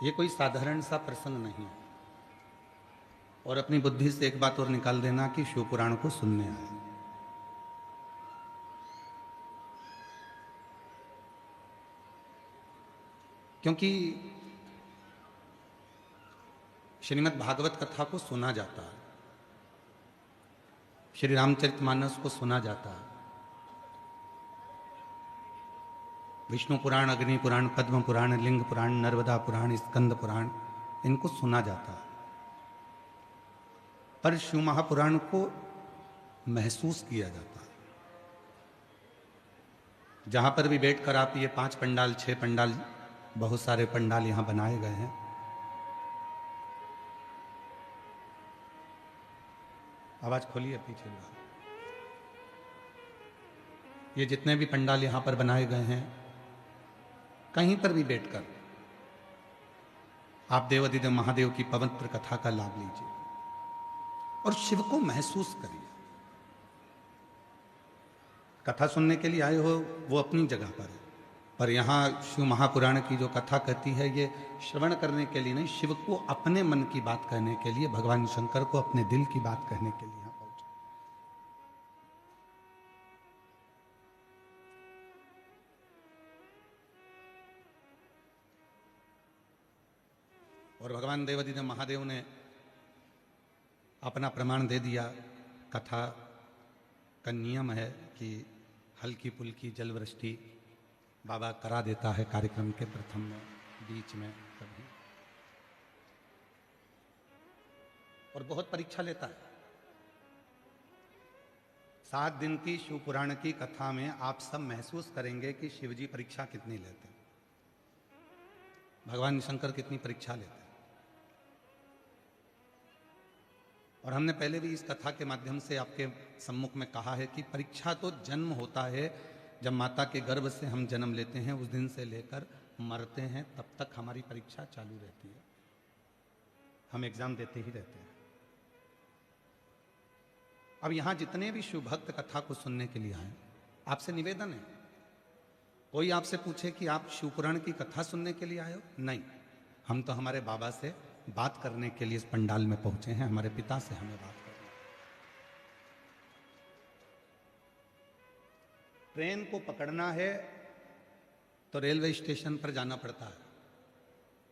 ये कोई साधारण सा प्रसंग नहीं है। और अपनी बुद्धि से एक बात और निकाल देना कि शिव पुराण को सुनने आए। क्योंकि श्रीमद् भागवत कथा को सुना जाता है, श्री रामचरितमानस को सुना जाता है, विष्णु पुराण, अग्नि पुराण, पद्म पुराण, लिंग पुराण, नर्मदा पुराण, स्कंद पुराण, इनको सुना जाता है। पर शिव महापुराण को महसूस किया जाता है। जहां पर भी बैठकर आप ये 5 पंडाल, 6 पंडाल, बहुत सारे पंडाल यहां बनाए गए हैं, आवाज खोलिए पीछे। ये जितने भी पंडाल यहां पर बनाए गए हैं, कहीं पर भी बैठकर आप देवाधिदेव महादेव की पवित्र कथा का लाभ लीजिए और शिव को महसूस करिए। कथा सुनने के लिए आए हो वो अपनी जगह पर है, पर यहाँ शिव महापुराण की जो कथा कहती है ये श्रवण करने के लिए नहीं, शिव को अपने मन की बात कहने के लिए, भगवान शंकर को अपने दिल की बात कहने के लिए यहाँ पहुंचे। और भगवान देवाधिदेव महादेव ने अपना प्रमाण दे दिया। कथा का नियम है कि हल्की फुल्की जल वृष्टि बाबा करा देता है कार्यक्रम के प्रथम में, बीच में, कभी, और बहुत परीक्षा लेता है। 7 दिन की शिव पुराण की कथा में आप सब महसूस करेंगे कि शिवजी परीक्षा कितनी लेते हैं, भगवान शंकर कितनी परीक्षा लेते हैं। और हमने पहले भी इस कथा के माध्यम से आपके सम्मुख में कहा है कि परीक्षा तो जन्म होता है, जब माता के गर्भ से हम जन्म लेते हैं, उस दिन से लेकर मरते हैं, तब तक हमारी परीक्षा चालू रहती है। हम एग्जाम देते ही रहते हैं। अब यहां जितने भी शिव भक्त कथा को सुनने के लिए आए, आपसे निवेदन है, कोई आपसे पूछे कि आप शिव पुराण की कथा सुनने के लिए आए हो, नहीं, हम तो हमारे बाबा से बात करने के लिए इस पंडाल में पहुंचे हैं, हमारे पिता से हमें बात करनी। ट्रेन को पकड़ना है तो रेलवे स्टेशन पर जाना पड़ता है,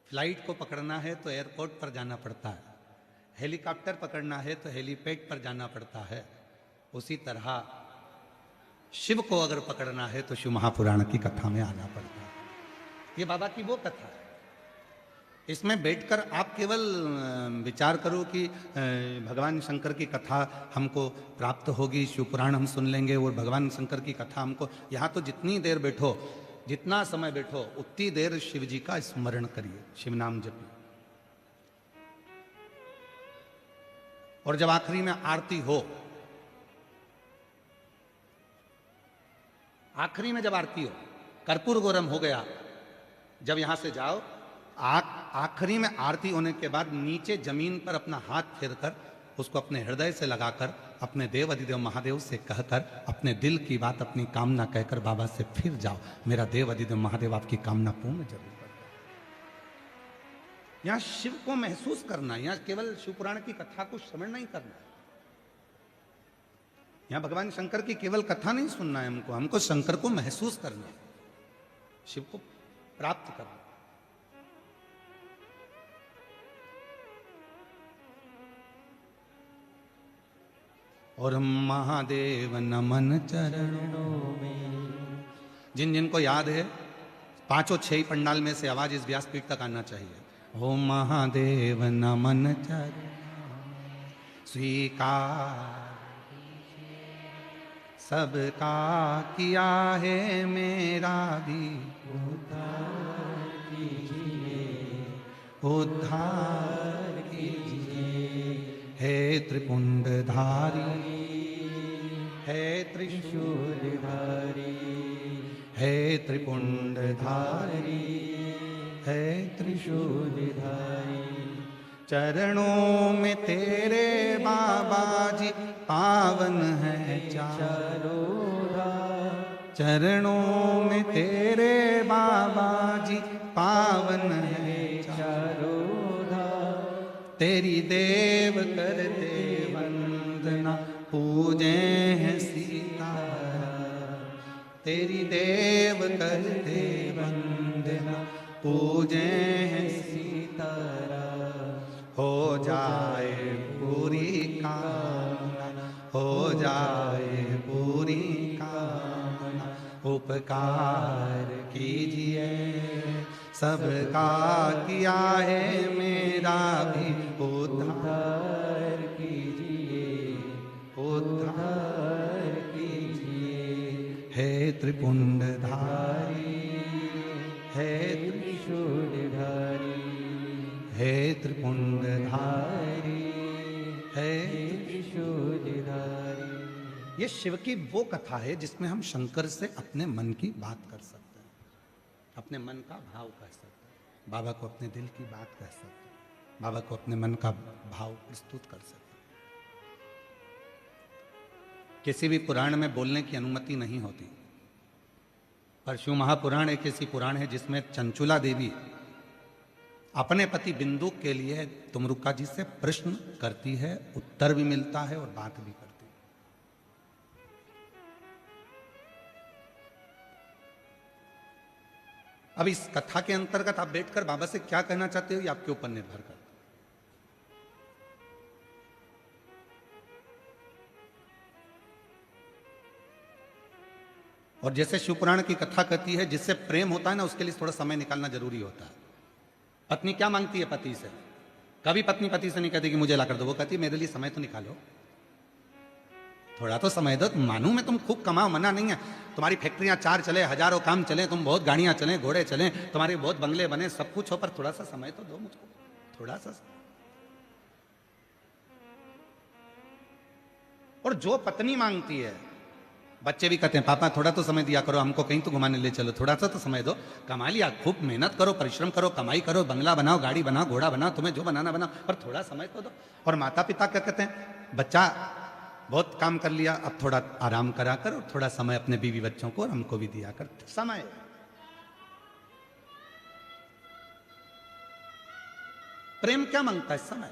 फ्लाइट को पकड़ना है तो एयरपोर्ट पर जाना पड़ता है, हेलीकॉप्टर पकड़ना है तो हेलीपैड पर जाना पड़ता है। उसी तरह शिव को अगर पकड़ना है तो शिव महापुराण की कथा में आना पड़ता है। ये बाबा की वो कथा है। इसमें बैठकर आप केवल विचार करो कि भगवान शंकर की कथा हमको प्राप्त होगी, शिव पुराण हम सुन लेंगे और भगवान शंकर की कथा हमको, यहाँ तो जितनी देर बैठो, जितना समय बैठो, उतनी देर शिव जी का स्मरण करिए, शिव नाम जपिए। और जब आखिरी में आरती हो, आखिरी में जब आरती हो, कर्पूर गौरम हो गया, जब यहां से जाओ, आखिरी में आरती होने के बाद नीचे जमीन पर अपना हाथ फेरकर उसको अपने हृदय से लगाकर अपने देव अधिदेव महादेव से कहकर अपने दिल की बात, अपनी कामना कहकर बाबा से फिर जाओ, मेरा देव अधिदेव महादेव आपकी कामना पूर्ण जरूर कर दे। यहां शिव को महसूस करना, यहां केवल शिव पुराण की कथा को श्रवण नहीं करना है, यहां भगवान शंकर की केवल कथा नहीं सुनना है, हमको शंकर को महसूस करना है, शिव को प्राप्त करना। और महादेव नमन चरणों में, जिन जिनको याद है 5 6 पंडाल में से आवाज इस व्यासपीठ तक आना चाहिए। ओ महादेव नमन चरणों स्वीकार सबका किया है, मेरा भी उद्धार कीजिए, उद्धार कीजिए, हे त्रिपुंडधारी, हे त्रिशूलधारी, हे त्रिपुंडधारी, हे त्रिशूलधारी। चरणों में तेरे बाबा जी पावन है चारों धाम, चरणों में तेरे बाबा जी पावन है चारों तेरी देव करते वंदना, पूजे हैं सीता। तेरी देव करते वंदना, पूजे हैं सीता। हो जाए पूरी कामना, हो जाए पूरी कामना। उपकार कीजिए सबका किया है, मेरा भी उद्धार कीजिए, उद्धार कीजिए। हे त्रिपुंडधारी, हे त्रिशूलधारी, हे त्रिपुंडधारी, हे त्रिशूलधारी। ये शिव की वो कथा है जिसमें हम शंकर से अपने मन की बात कर सकते हैं, अपने मन का भाव कह सकते हैं, बाबा को अपने दिल की बात कह सकते हैं, बाबा को अपने मन का भाव प्रस्तुत कर सकते हैं। किसी भी पुराण में बोलने की अनुमति नहीं होती, पर शिव महापुराण एक ऐसी पुराण है जिसमें चंचुला देवी अपने पति बिंदु के लिए तुमरुका जी से प्रश्न करती है, उत्तर भी मिलता है और बात भी करती है। अब इस कथा के अंतर्गत आप बैठकर बाबा से क्या कहना चाहते हो ये आपके ऊपर निर्भर करता है। और जैसे शिवपुराण की कथा कहती है, जिससे प्रेम होता है ना, उसके लिए थोड़ा समय निकालना जरूरी होता है। पत्नी क्या मांगती है पति से? कभी पत्नी पति से नहीं कहती कि मुझे ला कर दो, वो कहती मेरे लिए समय तो निकालो, थोड़ा तो समय दो। मानू मैं तुम खूब कमाओ, मना नहीं है, तुम्हारी फैक्ट्रियां 4 चले, हजारों काम चले, तुम बहुत गाड़ियां चले, घोड़े चले, तुम्हारे बहुत बंगले बने, सब कुछ हो, पर थोड़ा सा समय तो दो मुझको, थोड़ा सा। और जो पत्नी मांगती है, बच्चे भी कहते हैं पापा थोड़ा तो समय दिया करो, हमको कहीं तो घुमाने ले चलो, थोड़ा सा तो समय दो। कमा लिया, खूब मेहनत करो, परिश्रम करो, कमाई करो, बंगला बनाओ, गाड़ी बनाओ, घोड़ा बनाओ, तुम्हें जो बनाना बनाओ, पर थोड़ा समय तो दो। और माता पिता क्या कहते हैं, बच्चा बहुत काम कर लिया, अब थोड़ा आराम करा कर, और थोड़ा समय अपने बीवी बच्चों को और हमको भी दिया कर। समय, प्रेम क्या मांगता है? समय।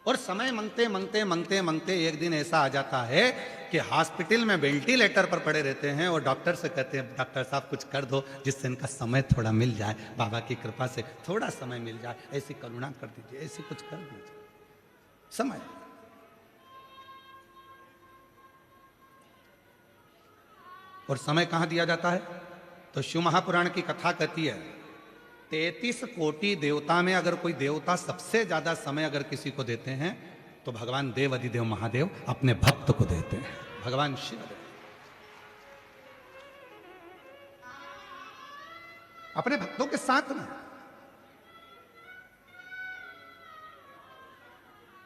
और समय मांगते मांगते मांगते मांगते एक दिन ऐसा आ जाता है कि हॉस्पिटल में वेंटिलेटर पर पड़े रहते हैं और डॉक्टर से कहते हैं डॉक्टर साहब कुछ कर दो जिससे इनका समय थोड़ा मिल जाए, बाबा की कृपा से थोड़ा समय मिल जाए, ऐसी करुणा कर दीजिए, ऐसी कुछ कर दीजिए। समय। और समय कहां दिया जाता है? तो शिव महापुराण की कथा कहती है 33 कोटि देवता में अगर कोई देवता सबसे ज्यादा समय अगर किसी को देते हैं तो भगवान देव अधिदेव महादेव अपने भक्त को देते हैं, भगवान शिव अपने भक्तों के साथ में।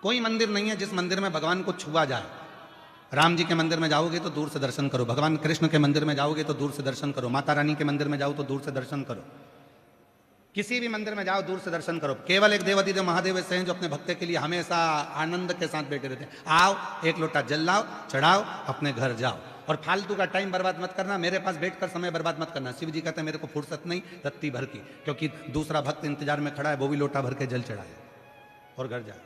कोई मंदिर नहीं है जिस मंदिर में भगवान को छुआ जाए। राम जी के मंदिर में जाओगे तो दूर से दर्शन करो, भगवान कृष्ण के मंदिर में जाओगे तो दूर से दर्शन करो, माता रानी के मंदिर में जाओ तो दूर से दर्शन करो, किसी भी मंदिर में जाओ दूर से दर्शन करो। केवल एक देवाधिदेव महादेव ऐसे हैं जो अपने भक्त के लिए हमेशा आनंद के साथ बैठे रहते हैं। आओ, एक लोटा जल लाओ, चढ़ाओ, अपने घर जाओ, और फालतू का टाइम बर्बाद मत करना, मेरे पास बैठकर समय बर्बाद मत करना। शिव जी कहते हैं मेरे को फुर्सत नहीं रत्ती भर की, क्योंकि दूसरा भक्त इंतजार में खड़ा है, वो भी लोटा भर के जल चढ़ाए और घर जाए।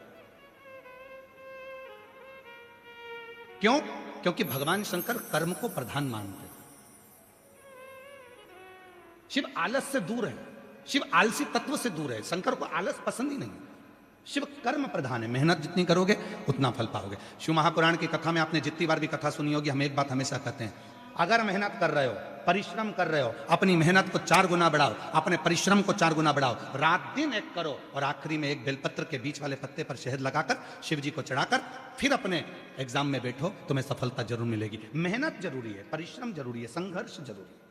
क्यों? क्योंकि भगवान शंकर कर्म को प्रधान मानते हैं। शिव आलस से दूर है, शिव आलसी तत्व से दूर है, शंकर को आलस पसंद ही नहीं। शिव कर्म प्रधान है, मेहनत जितनी करोगे उतना फल पाओगे। शिव महापुराण की कथा में आपने जितनी बार भी कथा सुनी होगी, हम एक बात हमेशा कहते हैं, अगर मेहनत कर रहे हो, परिश्रम कर रहे हो, अपनी मेहनत को 4 गुना बढ़ाओ, अपने परिश्रम को 4 गुना बढ़ाओ, रात दिन एक करो, और आखिरी में एक बेलपत्र के बीच वाले पत्ते पर शहद लगाकर शिव जी को चढ़ाकर फिर अपने एग्जाम में बैठो, तुम्हें सफलता जरूर मिलेगी। मेहनत जरूरी है, परिश्रम जरूरी है, संघर्ष जरूरी है।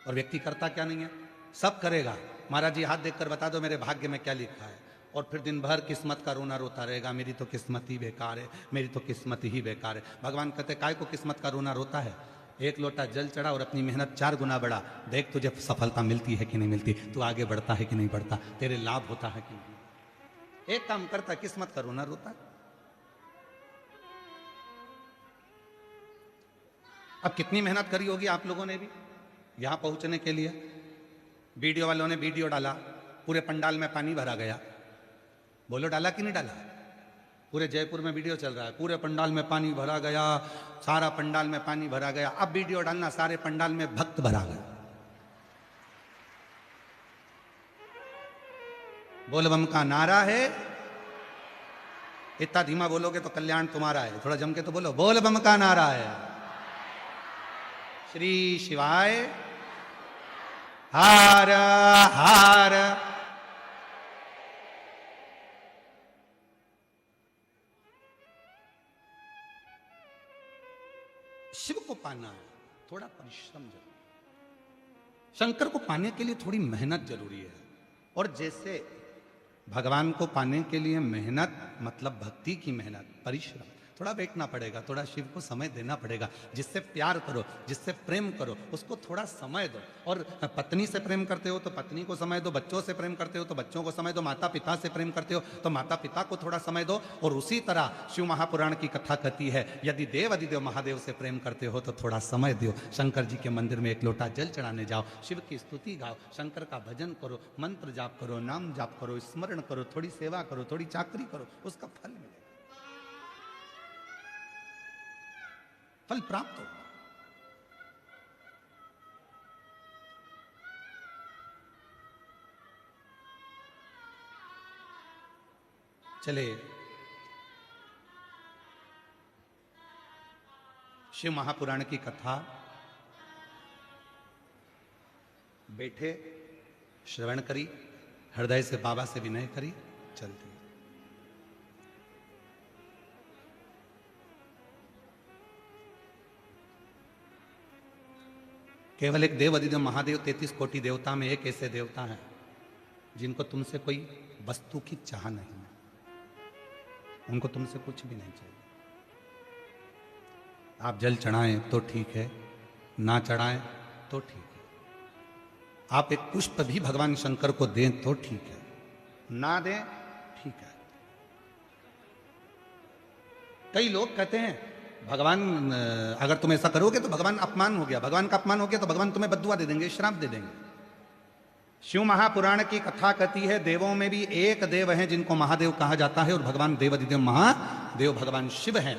और व्यक्ति करता क्या नहीं है, सब करेगा। महाराज जी हाथ देखकर बता दो मेरे भाग्य में क्या लिखा है, और फिर दिन भर किस्मत का रोना रोता रहेगा, मेरी तो किस्मत ही बेकार है, मेरी तो किस्मत ही बेकार है। भगवान कहते काय को किस्मत का रोना रोता है, एक लोटा जल चढ़ा और अपनी मेहनत 4 गुना बढ़ा, देख तुझे सफलता मिलती है कि नहीं मिलती, तू आगे बढ़ता है कि नहीं बढ़ता, तेरे लाभ होता है कि नहीं। एक काम करता है, किस्मत का रोना रोता है। अब कितनी मेहनत करी होगी आप लोगों ने भी यहां पहुंचने के लिए। वीडियो वालों ने वीडियो डाला, पूरे पंडाल में पानी भरा गया। बोलो डाला कि नहीं डाला? पूरे जयपुर में वीडियो चल रहा है, पूरे पंडाल में पानी भरा गया, सारा पंडाल में पानी भरा गया। अब वीडियो डालना सारे पंडाल में भक्त भरा गया। बोल बम का नारा है। इतना धीमा बोलोगे तो कल्याण तुम्हारा है, थोड़ा जम के तो बोलो, बोल बम का नारा है। श्री शिवाय हार हार। शिव को पाना थोड़ा परिश्रम जरूरी है, शंकर को पाने के लिए थोड़ी मेहनत जरूरी है। और जैसे भगवान को पाने के लिए मेहनत मतलब भक्ति की मेहनत, परिश्रम, थोड़ा बैठना पड़ेगा, थोड़ा शिव को समय देना पड़ेगा। जिससे प्यार करो, जिससे प्रेम करो, उसको थोड़ा समय दो। और पत्नी से प्रेम करते हो तो पत्नी को समय दो, बच्चों से प्रेम करते हो तो बच्चों को समय दो, माता पिता से प्रेम करते हो तो माता पिता को थोड़ा समय दो। और उसी तरह शिव महापुराण की कथा कहती है, यदि देव अधिदेव महादेव से प्रेम करते हो तो थोड़ा समय दो। शंकर जी के मंदिर में एक लोटा जल चढ़ाने जाओ, शिव की स्तुति गाओ, शंकर का भजन करो, मंत्र जाप करो, नाम जाप करो, स्मरण करो, थोड़ी सेवा करो, थोड़ी चाकरी करो, उसका फल मिलेगा, फल प्राप्त होगा। चले शिव महापुराण की कथा बैठे श्रवण करी, हृदय से बाबा से विनय करी, चलती। केवल एक देव अधिदेव महादेव 33 कोटि देवता में एक ऐसे देवता हैं जिनको तुमसे कोई वस्तु की चाह नहीं है, उनको तुमसे कुछ भी नहीं चाहिए। आप जल चढ़ाएं तो ठीक है, ना चढ़ाएं तो ठीक है, आप एक पुष्प भी भगवान शंकर को दें तो ठीक है, ना दें ठीक है। कई लोग कहते हैं भगवान अगर तुम ऐसा करोगे तो भगवान अपमान हो गया, भगवान का अपमान हो गया तो भगवान तुम्हें बद्दुआ दे देंगे, श्राप दे देंगे। शिव महापुराण की कथा कहती है देवों में भी एक देव है जिनको महादेव कहा जाता है, और भगवान देवाधिदेव महादेव भगवान शिव हैं,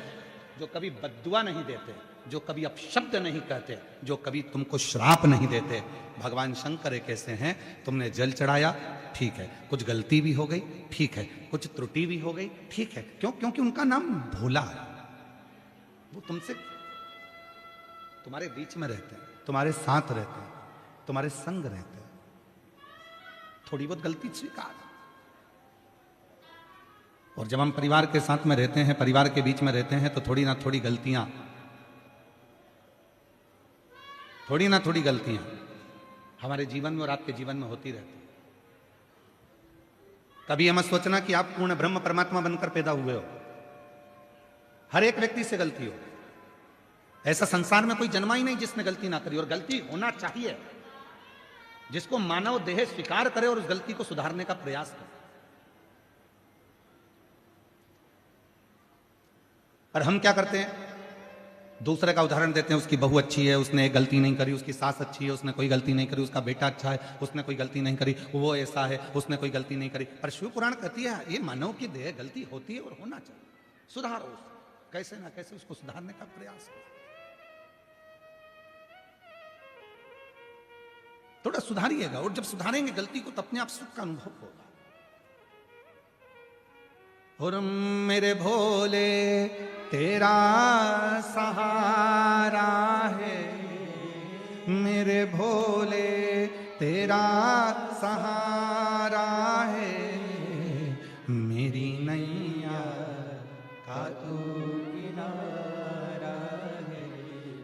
जो कभी बद्दुआ नहीं देते, जो कभी अपशब्द नहीं कहते, जो कभी तुमको श्राप नहीं देते। भगवान शंकर एक ऐसे हैं, तुमने जल चढ़ाया ठीक है, कुछ गलती भी हो गई ठीक है, कुछ त्रुटि भी हो गई ठीक है, क्यों? क्योंकि उनका नाम भोला है, वो तुमसे तुम्हारे बीच में रहते हैं, तुम्हारे साथ रहते हैं, तुम्हारे संग रहते हैं। थोड़ी बहुत गलती स्वीकार। और जब हम परिवार के साथ में रहते हैं, परिवार के बीच में रहते हैं, तो थोड़ी ना थोड़ी गलतियां हमारे जीवन में और आपके जीवन में होती रहती है। कभी हम सोचना कि आप पूर्ण ब्रह्म परमात्मा बनकर पैदा हुए हो, हर एक व्यक्ति से गलती हो। ऐसा संसार में कोई जन्मा ही नहीं जिसने गलती ना करी, और गलती होना चाहिए। जिसको मानव देह स्वीकार करे और उस गलती को सुधारने का प्रयास करे। और हम क्या करते हैं, दूसरे का उदाहरण देते हैं, उसकी बहू अच्छी है, उसने एक गलती नहीं करी, उसकी सास अच्छी है, उसने कोई गलती नहीं करी, उसका बेटा अच्छा है, उसने कोई गलती नहीं करी, वो ऐसा है, उसने कोई गलती नहीं करी। पर शिव पुराण कहती है ये मानव की देह गलती होती है और होना चाहिए, सुधारो, कैसे ना कैसे उसको सुधारने का प्रयास करो, थोड़ा सुधारिएगा। और जब सुधारेंगे गलती को तो अपने आप सुख का अनुभव होगा। और मेरे भोले तेरा सहारा है, मेरे भोले तेरा सहारा है, मेरी नैया का तू किनारा है,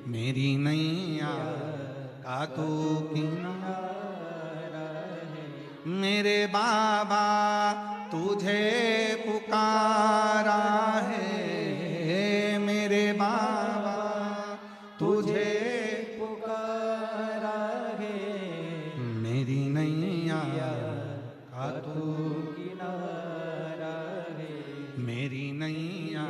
मेरी नैया का तू किनारा है, मेरे बाबा तुझे पुकारा है, मेरे बाबा तुझे पुकारा है, मेरी नैया का तू किनारा है, मेरी नैया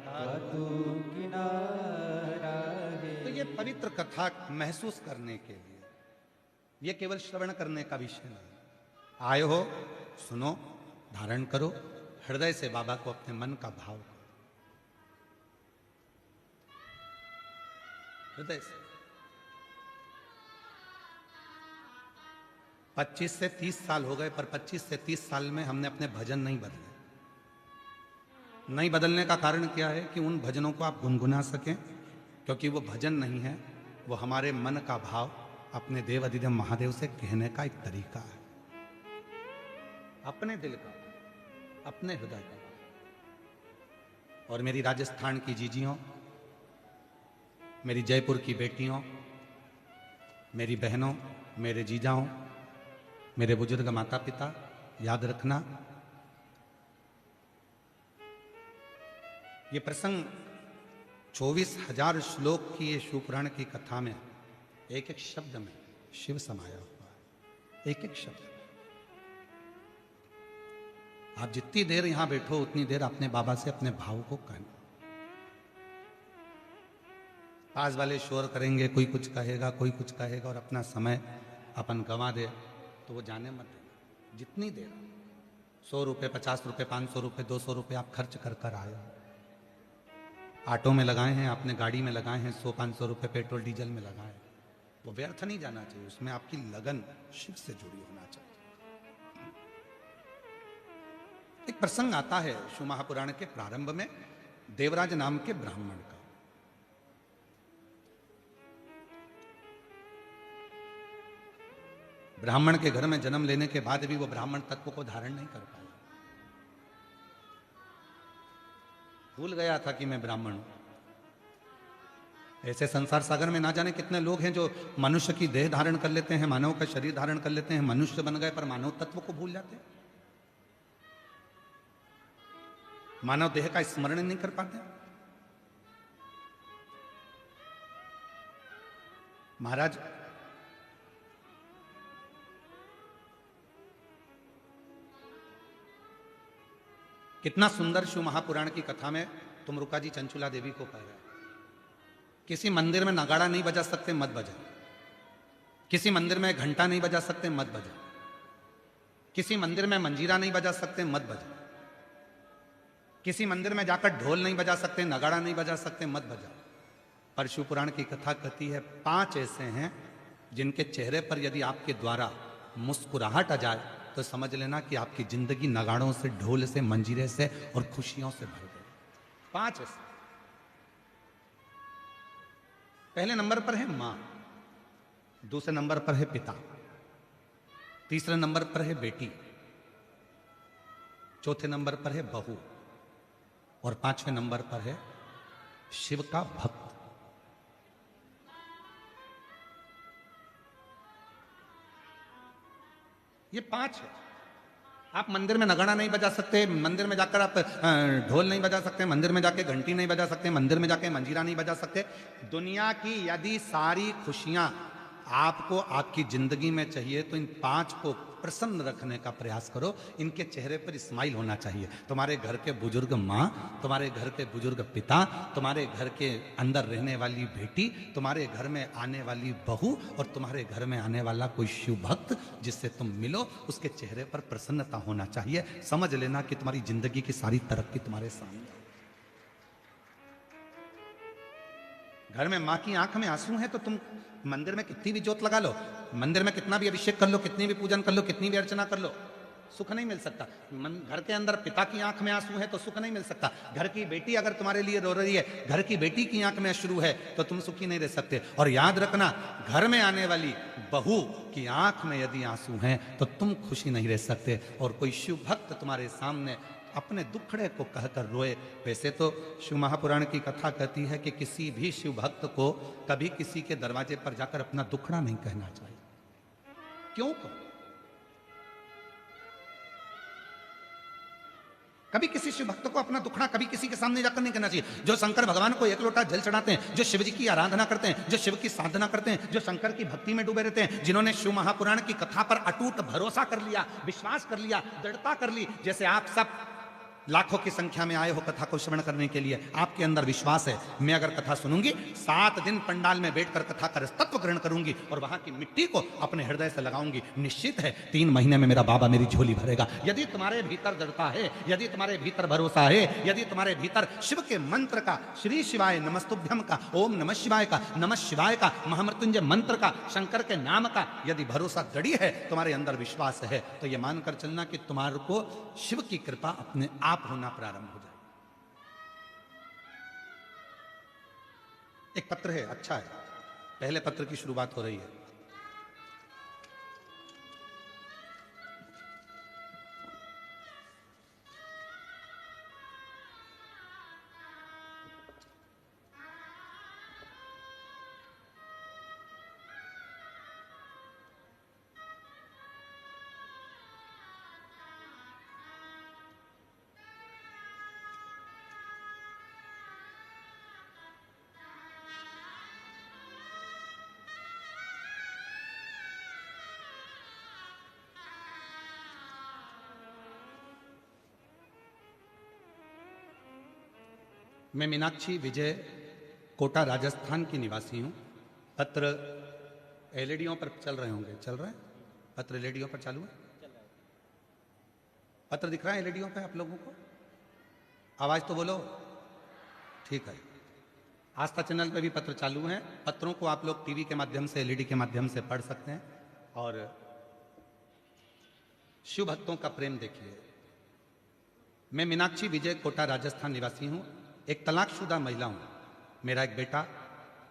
का तू किनारा है। तो ये पवित्र कथा महसूस करने के लिए, ये केवल श्रवण करने का विषय नहीं। आए हो, सुनो, धारण करो, हृदय से बाबा को अपने मन का भाव करो, हृदय से। 25 से 30 साल हो गए, पर 25 से 30 साल में हमने अपने भजन नहीं बदले। नहीं बदलने का कारण क्या है कि उन भजनों को आप गुनगुना सकें, क्योंकि वो भजन नहीं है, वो हमारे मन का भाव अपने देव अधिदेव महादेव से कहने का एक तरीका है, अपने दिल का, अपने हृदय का। और मेरी राजस्थान की जीजियों, मेरी जयपुर की बेटियों, मेरी बहनों, मेरे जीजाओं, मेरे बुजुर्ग माता पिता, याद रखना ये प्रसंग 24,000 श्लोक की ये शिवपुराण की कथा में एक एक शब्द में शिव समाया हुआ है, एक एक शब्द। आप जितनी देर यहां बैठो उतनी देर अपने बाबा से अपने भाव को कहना। पास वाले शोर करेंगे, कोई कुछ कहेगा, कोई कुछ कहेगा, और अपना समय अपन गंवा दे तो वो जाने मत देना। जितनी देर 100 रुपये, 50 रुपये, 500 रुपये, 200 रुपये आप खर्च कर कर आए हो, ऑटो में लगाए हैं, आपने गाड़ी में लगाए हैं, 100-500 रुपये पेट्रोल डीजल में लगाए, वो व्यर्थ नहीं जाना चाहिए। उसमें आपकी लगन शिव से जुड़ी होना चाहिए। एक प्रसंग आता है शिव महापुराण के प्रारंभ में, देवराज नाम के ब्राह्मण का। ब्राह्मण के घर में जन्म लेने के बाद भी वो ब्राह्मण तत्व को धारण नहीं कर पाया। भूल गया था कि मैं ब्राह्मण हूं। ऐसे संसार सागर में ना जाने कितने लोग हैं जो मनुष्य की देह धारण कर लेते हैं, मानव का शरीर धारण कर लेते हैं, मनुष्य बन गए, पर मानव तत्व को भूल जाते हैं, मानव देह का स्मरण नहीं कर पाते। महाराज, कितना सुंदर शिव महापुराण की कथा में तुम रुका जी चंचुला देवी को कह रहे हो, किसी मंदिर में नगाड़ा नहीं बजा सकते, मत बजा। किसी मंदिर में घंटा नहीं बजा सकते, मत बजा। किसी मंदिर में मंजीरा नहीं बजा सकते, मत बजा। किसी मंदिर में जाकर ढोल नहीं बजा सकते, नगाड़ा नहीं बजा सकते, मत बजा। पर शिव पुराण की कथा कहती है 5 ऐसे हैं जिनके चेहरे पर यदि आपके द्वारा मुस्कुराहट आ जाए तो समझ लेना कि आपकी जिंदगी नगाड़ों से, ढोल से, मंजीरे से और खुशियों से भर गई। 5 ऐसे। पहले नंबर पर है मां, दूसरे नंबर पर है पिता, तीसरे नंबर पर है बेटी, चौथे नंबर पर है बहू, और 5वें नंबर पर है शिव का भक्त। ये 5 है। आप मंदिर में नगाड़ा नहीं बजा सकते, मंदिर में जाकर आप ढोल नहीं बजा सकते, मंदिर में जाके घंटी नहीं बजा सकते, मंदिर में जाके मंजीरा नहीं बजा सकते। दुनिया की यदि सारी खुशियां आपको आपकी जिंदगी में चाहिए तो इन 5 को प्रसन्न रखने का प्रयास करो। इनके चेहरे पर स्माइल होना चाहिए। तुम्हारे घर के बुजुर्ग माँ, तुम्हारे घर के बुजुर्ग पिता, तुम्हारे घर के अंदर रहने वाली बेटी, तुम्हारे घर में आने वाली बहू और तुम्हारे घर में आने वाला कोई शिव भक्त जिससे तुम मिलो, उसके चेहरे पर प्रसन्नता होना चाहिए। समझ लेना कि तुम्हारी जिंदगी की सारी तरक्की तुम्हारे सामने। घर में माँ की आंख में आंसू है तो तुम मंदिर में कितनी भी जोत लगा लो, मंदिर में कितना भी अभिषेक कर लो, कितनी भी पूजन कर लो, कितनी भी अर्चना कर लो, सुख नहीं मिल सकता। घर के अंदर पिता की आंख में आंसू है तो सुख नहीं मिल सकता। घर की बेटी अगर तुम्हारे लिए रो रही है, घर की बेटी की आंख में अश्रु है तो तुम सुखी नहीं रह सकते। और याद रखना, घर में आने वाली बहू की आंख में यदि आंसू हैं तो तुम खुशी नहीं रह सकते। और कोई शिव भक्त तुम्हारे सामने अपने दुखड़े को कहकर रोए। वैसे तो शिव महापुराण की कथा कहती है कि किसी भी शिव भक्त को कभी किसी के दरवाजे पर जाकर अपना दुखड़ा नहीं कहना चाहिए। क्यों कहो? कभी किसी शिव भक्त को अपना दुखड़ा कभी किसी के सामने जाकर नहीं कहना चाहिए। जो शंकर भगवान को 1 लोटा जल चढ़ाते हैं, जो शिव जी की आराधना करते हैं, जो शिव की साधना करते हैं, जो शंकर की भक्ति में डूबे रहते हैं, जिन्होंने शिव महापुराण की कथा पर अटूट भरोसा कर लिया, विश्वास कर लिया, दृढ़ता कर ली, जैसे आप सब लाखों की संख्या में आए हो कथा को श्रवण करने के लिए, आपके अंदर विश्वास है मैं अगर कथा सुनूंगी 7 दिन पंडाल में बैठकर कथा का तत्व ग्रहण करूंगी और वहां की मिट्टी को अपने हृदय से लगाऊंगी, निश्चित है 3 महीने में मेरा बाबा मेरी झोली भरेगा। यदि तुम्हारे भीतर दृढ़ता है, यदि तुम्हारे भीतर भरोसा है, यदि तुम्हारे भीतर शिव के मंत्र का, श्री शिवाय नमस्तुभ्यम का, ओम नमः शिवाय का, नमः शिवाय का, महामृत्युंजय मंत्र का, शंकर के नाम का यदि भरोसा दृढ़ है, तुम्हारे अंदर विश्वास है, तो यह मानकर चलना कि तुम्हारे को शिव की कृपा अपने आप होना प्रारंभ हो जाए। एक पत्र है, अच्छा है, पहले पत्र की शुरुआत हो रही है। मैं मीनाक्षी विजय कोटा राजस्थान की निवासी हूं। पत्र एलईडीओं पर चल रहे होंगे, चल रहे हैं पत्र एलईडीओं पर चालू है, पत्र दिख रहा है एलईडीओं पे आप लोगों को? आवाज तो बोलो, ठीक है। आस्था चैनल पे भी पत्र चालू हैं। पत्रों को आप लोग टीवी के माध्यम से, एलईडी के माध्यम से पढ़ सकते हैं और शिव भक्तों का प्रेम देखिए। मैं मीनाक्षी विजय कोटा राजस्थान निवासी हूं, एक तलाकशुदा महिला हूं। मेरा एक बेटा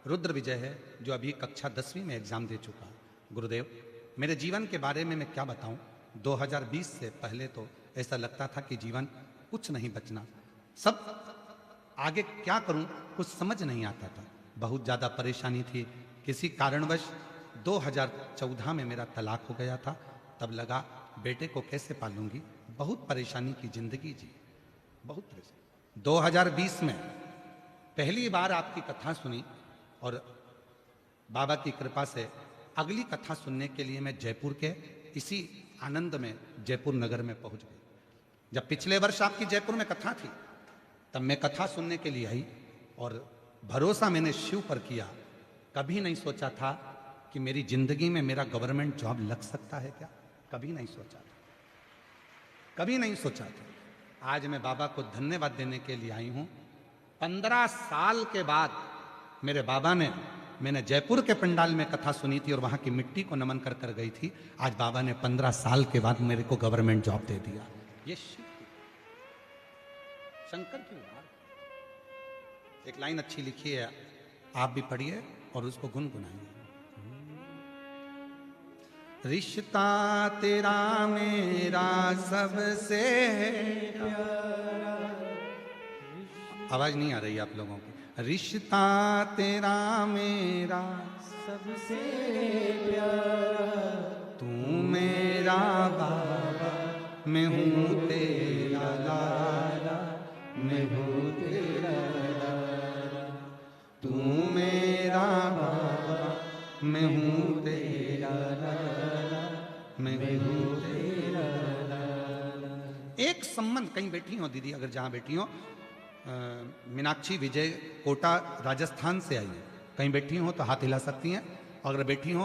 रुद्र विजय है जो अभी कक्षा 10वीं में एग्जाम दे चुका है। गुरुदेव, मेरे जीवन के बारे में मैं क्या बताऊं? 2020 से पहले तो ऐसा लगता था कि जीवन कुछ नहीं बचना, सब आगे क्या करूं कुछ समझ नहीं आता था। बहुत ज़्यादा परेशानी थी। किसी कारणवश 2014 में मेरा तलाक हो गया था। तब लगा बेटे को कैसे पालूंगी, बहुत परेशानी की जिंदगी जी, बहुत परेशानी। 2020 में पहली बार आपकी कथा सुनी और बाबा की कृपा से अगली कथा सुनने के लिए मैं जयपुर के इसी आनंद में जयपुर नगर में पहुंच गई। जब पिछले वर्ष आपकी जयपुर में कथा थी तब मैं कथा सुनने के लिए आई और भरोसा मैंने शिव पर किया। कभी नहीं सोचा था कि मेरी जिंदगी में मेरा गवर्नमेंट जॉब लग सकता है क्या, कभी नहीं सोचा था, कभी नहीं सोचा था। आज मैं बाबा को धन्यवाद देने के लिए आई हूं। 15 साल के बाद मेरे बाबा ने, मैंने जयपुर के पंडाल में कथा सुनी थी और वहां की मिट्टी को नमन कर कर गई थी। आज बाबा ने 15 साल के बाद मेरे को गवर्नमेंट जॉब दे दिया। ये शिव शंकर की बात। एक लाइन अच्छी लिखी है, आप भी पढ़िए और उसको गुनगुनाइए। रिश्ता तेरा मेरा सबसे प्यारा, आवाज नहीं आ रही आप लोगों की। रिश्ता तेरा मेरा सबसे प्यारा, तू मेरा बाबा मैं हूँ तेरा लाला, मैं हूँ तेरा लाला, तू मेरा बाबा मैं हूँ तेरा लाला, मैं हूँ तेरा लाला। एक संबंध, कहीं बैठी हो दीदी, अगर जहाँ बैठी हो, मीनाक्षी विजय कोटा राजस्थान से आई है, कहीं बैठी हो तो हाथ हिला सकती हैं। अगर बैठी हो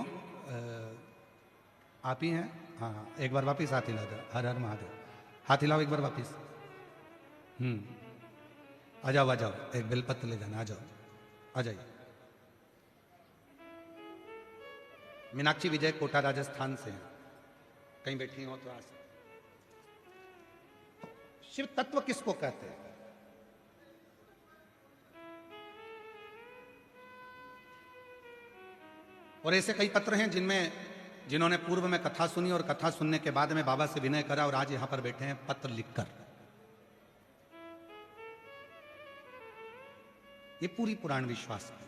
आप ही हैं, हाँ एक बार वापिस हाथ हिला दो। हर हर महादेव, हाथ हिलाओ एक बार वापिस। आ जाओ आ जाओ, एक बेलपत्र ले जाना, आ जाओ आ जाइए। मीनाक्षी विजय कोटा राजस्थान से हैं, कहीं बैठी हो तो आ सकते। शिव तत्व किसको कहते हैं? और ऐसे कई पत्र हैं जिन्होंने पूर्व में कथा सुनी और कथा सुनने के बाद में बाबा से विनय करा और आज यहां पर बैठे हैं पत्र लिखकर। ये पूरी पुराण विश्वास की,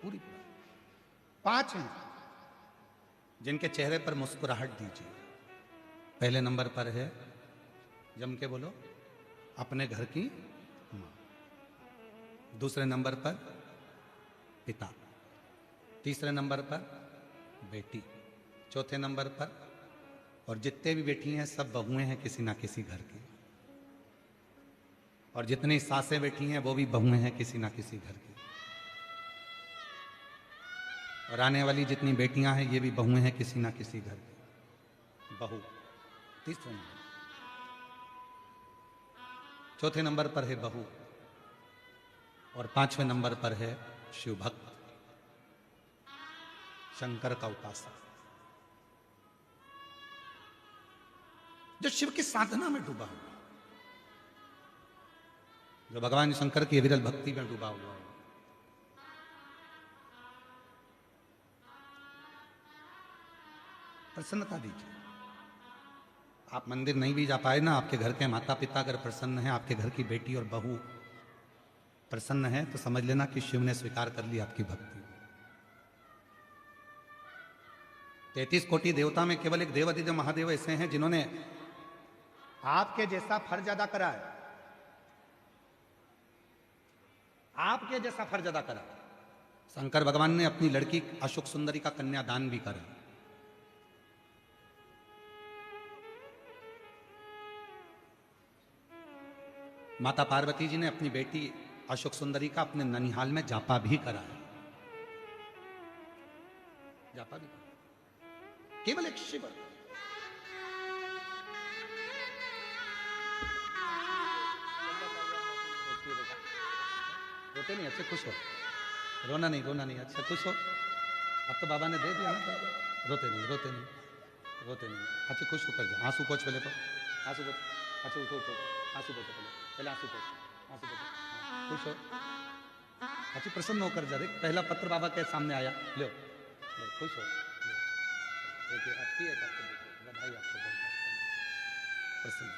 पूरी पुराण। 5 हैं जिनके चेहरे पर मुस्कुराहट दीजिए। पहले नंबर पर है, जम के बोलो, अपने घर की मां। दूसरे नंबर पर पिता, तीसरे नंबर पर बेटी, चौथे नंबर पर, और जितने भी बेटी हैं सब बहुएं हैं किसी ना किसी घर की। और जितनी सासें बैठी हैं वो भी बहुएं हैं किसी ना किसी घर की, और आने वाली जितनी बेटियां हैं ये भी बहुएं हैं किसी ना किसी घर की। बहू तीसरे नंबर, चौथे नंबर पर है बहू, और पांचवें नंबर पर है शिव भक्त, शंकर का उपासक, जो शिव की साधना में डूबा हुआ, जो भगवान शंकर की विरल भक्ति में डूबा हुआ है। प्रसन्नता दीजिए। आप मंदिर नहीं भी जा पाए ना, आपके घर के माता पिता अगर प्रसन्न है, आपके घर की बेटी और बहू प्रसन्न है, तो समझ लेना कि शिव ने स्वीकार कर ली आपकी भक्ति। 33 कोटि देवता में केवल एक देवाधिदेव महादेव ऐसे हैं जिन्होंने आपके जैसा फर्ज अदा करा है, आपके जैसा फर्ज अदा करा। शंकर भगवान ने अपनी लड़की अशोक सुंदरी का कन्यादान भी करा। माता पार्वती जी ने अपनी बेटी अशोक सुंदरी का अपने ननिहाल में जापा भी करा है, जापा भी करा। केवल एक शिव। रोते नहीं, अच्छे खुश हो, रोना नहीं, रोना नहीं, अच्छा खुश हो। अब तो बाबा ने दे दिया ना, रोते नहीं, रोते नहीं, रोते नहीं, अच्छे खुश होकर जा। आंसू पोछ पहले, तो आंसू पोछ, अच्छा उठो उठो, आंसू पोछो पहले आंसू पोछ, आंसू पोछो, खुश हो, अच्छी प्रसन्न होकर जा। देख पहला पत्र बाबा के सामने आया, लो लो, खुश हो, आपकी है, बधाई आपको, प्रसन्न।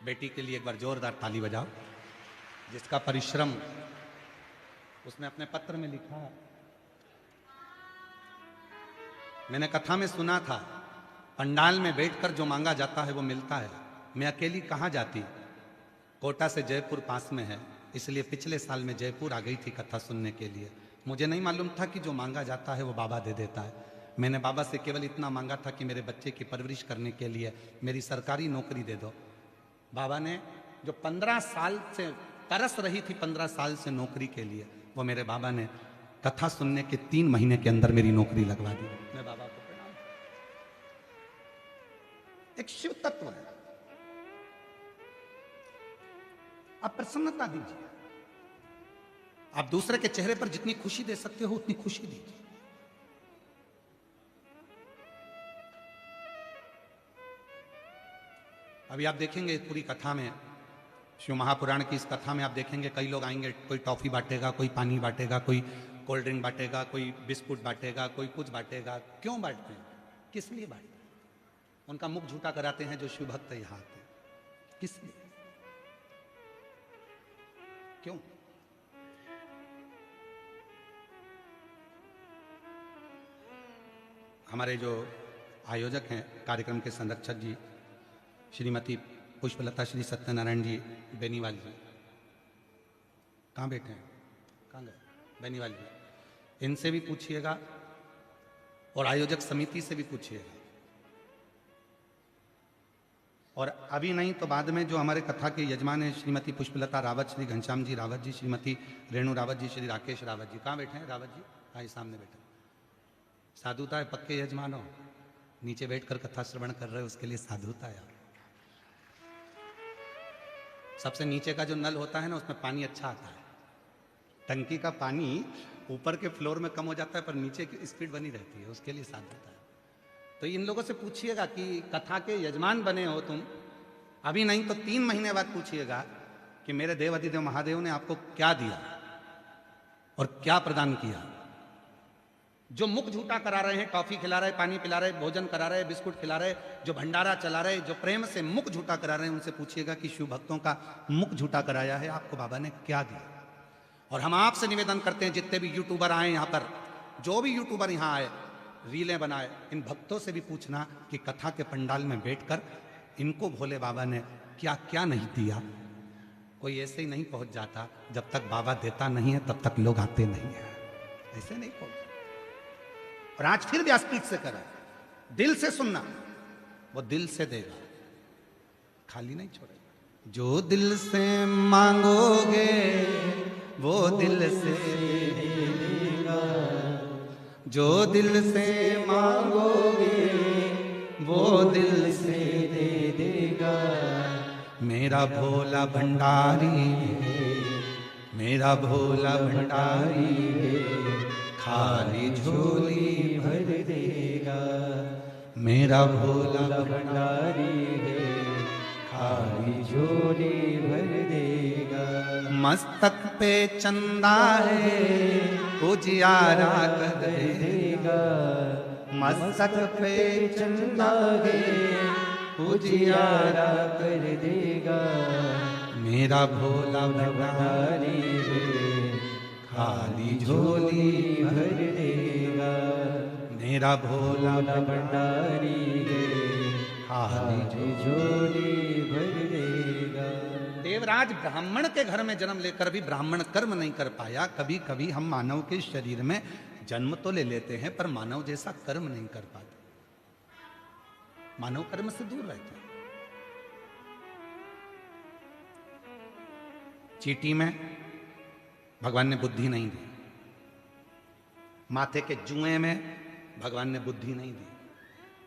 बेटी के लिए एक बार जोरदार ताली बजाओ, जिसका परिश्रम उसने अपने पत्र में लिखा। मैंने कथा में सुना था, पंडाल में बैठकर जो मांगा जाता है वो मिलता है। मैं अकेली कहाँ जाती, कोटा से जयपुर पास में है, इसलिए पिछले साल में जयपुर आ गई थी कथा सुनने के लिए। मुझे नहीं मालूम था कि जो मांगा जाता है वो बाबा दे देता है। मैंने बाबा से केवल इतना मांगा था कि मेरे बच्चे की परवरिश करने के लिए मेरी सरकारी नौकरी दे दो। बाबा ने जो 15 साल से तरस रही थी, 15 साल से नौकरी के लिए, वो मेरे बाबा ने कथा सुनने के 3 महीने के अंदर मेरी नौकरी लगवा दी। मैं बाबा को प्रणाम। एक शिव तत्व है। आप प्रसन्नता दीजिए। आप दूसरे के चेहरे पर जितनी खुशी दे सकते हो उतनी खुशी दीजिए। अभी आप देखेंगे पूरी कथा में, शिव महापुराण की इस कथा में आप देखेंगे कई लोग आएंगे, कोई टॉफी बांटेगा, कोई पानी बांटेगा, कोई कोल्ड ड्रिंक बांटेगा, कोई बिस्कुट बांटेगा, कोई कुछ बांटेगा। क्यों बांटते हैं, किस लिए बांटते हैं? उनका मुख झूठा कराते हैं जो शिव भक्त यहां आते हैं। किस लिए, क्यों? हमारे जो आयोजक हैं, कार्यक्रम के संरक्षक जी श्रीमती पुष्पलता श्री सत्यनारायण जी बेनीवाल जी, कहाँ बैठे हैं, कहाँ गए, बेनीवाल जी, इनसे भी पूछिएगा और आयोजक समिति से भी पूछिएगा। और अभी नहीं तो बाद में जो हमारे कथा के यजमान हैं श्रीमती पुष्पलता रावत, श्री घनश्याम जी रावत जी, श्रीमती रेणु रावत जी, श्री राकेश रावत जी, कहाँ बैठे हैं रावत जी? हाँ, सामने बैठे। साधुता है, पक्के यजमान हो, नीचे बैठकर कथा श्रवण कर रहे हो, उसके लिए साधुता है। सबसे नीचे का जो नल होता है ना, उसमें पानी अच्छा आता है। टंकी का पानी ऊपर के फ्लोर में कम हो जाता है, पर नीचे की स्पीड बनी रहती है, उसके लिए साधुता है। तो इन लोगों से पूछिएगा कि कथा के यजमान बने हो तुम, अभी नहीं तो 3 महीने बाद पूछिएगा कि मेरे देवाधिदेव महादेव ने आपको क्या दिया और क्या प्रदान किया। जो मुख झूठा करा रहे हैं, टॉफी खिला रहे, पानी पिला रहे, भोजन करा रहे, बिस्कुट खिला रहे, जो भंडारा चला रहे, जो प्रेम से मुख झूठा करा रहे हैं, उनसे पूछिएगा कि शिव भक्तों का मुख झूठा कराया है आपको बाबा ने क्या दिया। और हम आपसे निवेदन करते हैं, जितने भी यूट्यूबर आए यहाँ पर, जो भी यूट्यूबर यहाँ आए, रीलें बनाए, इन भक्तों से भी पूछना कि कथा के पंडाल में बैठकर इनको भोले बाबा ने क्या क्या नहीं दिया। कोई ऐसे ही नहीं पहुंच जाता, जब तक बाबा देता नहीं है तब तक लोग आते नहीं है, ऐसे नहीं पहुंच। और आज फिर व्यासपीठ से करा, दिल से सुनना, वो दिल से देगा, खाली नहीं छोड़ेगा। जो दिल से मांगोगे वो दिल से देगा, जो दिल से मांगोगे वो दिल से दे देगा। मेरा भोला भंडारी है, मेरा भोला भंडारी है, खाली झोली भर देगा। मेरा भोला भंडारी है, खाली झोली भर देगा। मस्तक पे चंदा है उजियारा कर देगा, मस्तक पे चंदा है उजियारा कर देगा। मेरा भोला भंडारी है, खाली झोली भर देगा। मेरा भोला भंडारी है, खाली झोली भर देगा। देवराज ब्राह्मण के घर में जन्म लेकर भी ब्राह्मण कर्म नहीं कर पाया। कभी कभी हम मानव के शरीर में जन्म तो ले लेते हैं पर मानव जैसा कर्म नहीं कर पाते, मानव कर्म से दूर रहते हैं। चींटी में भगवान ने बुद्धि नहीं दी, माथे के जुएं में भगवान ने बुद्धि नहीं दी,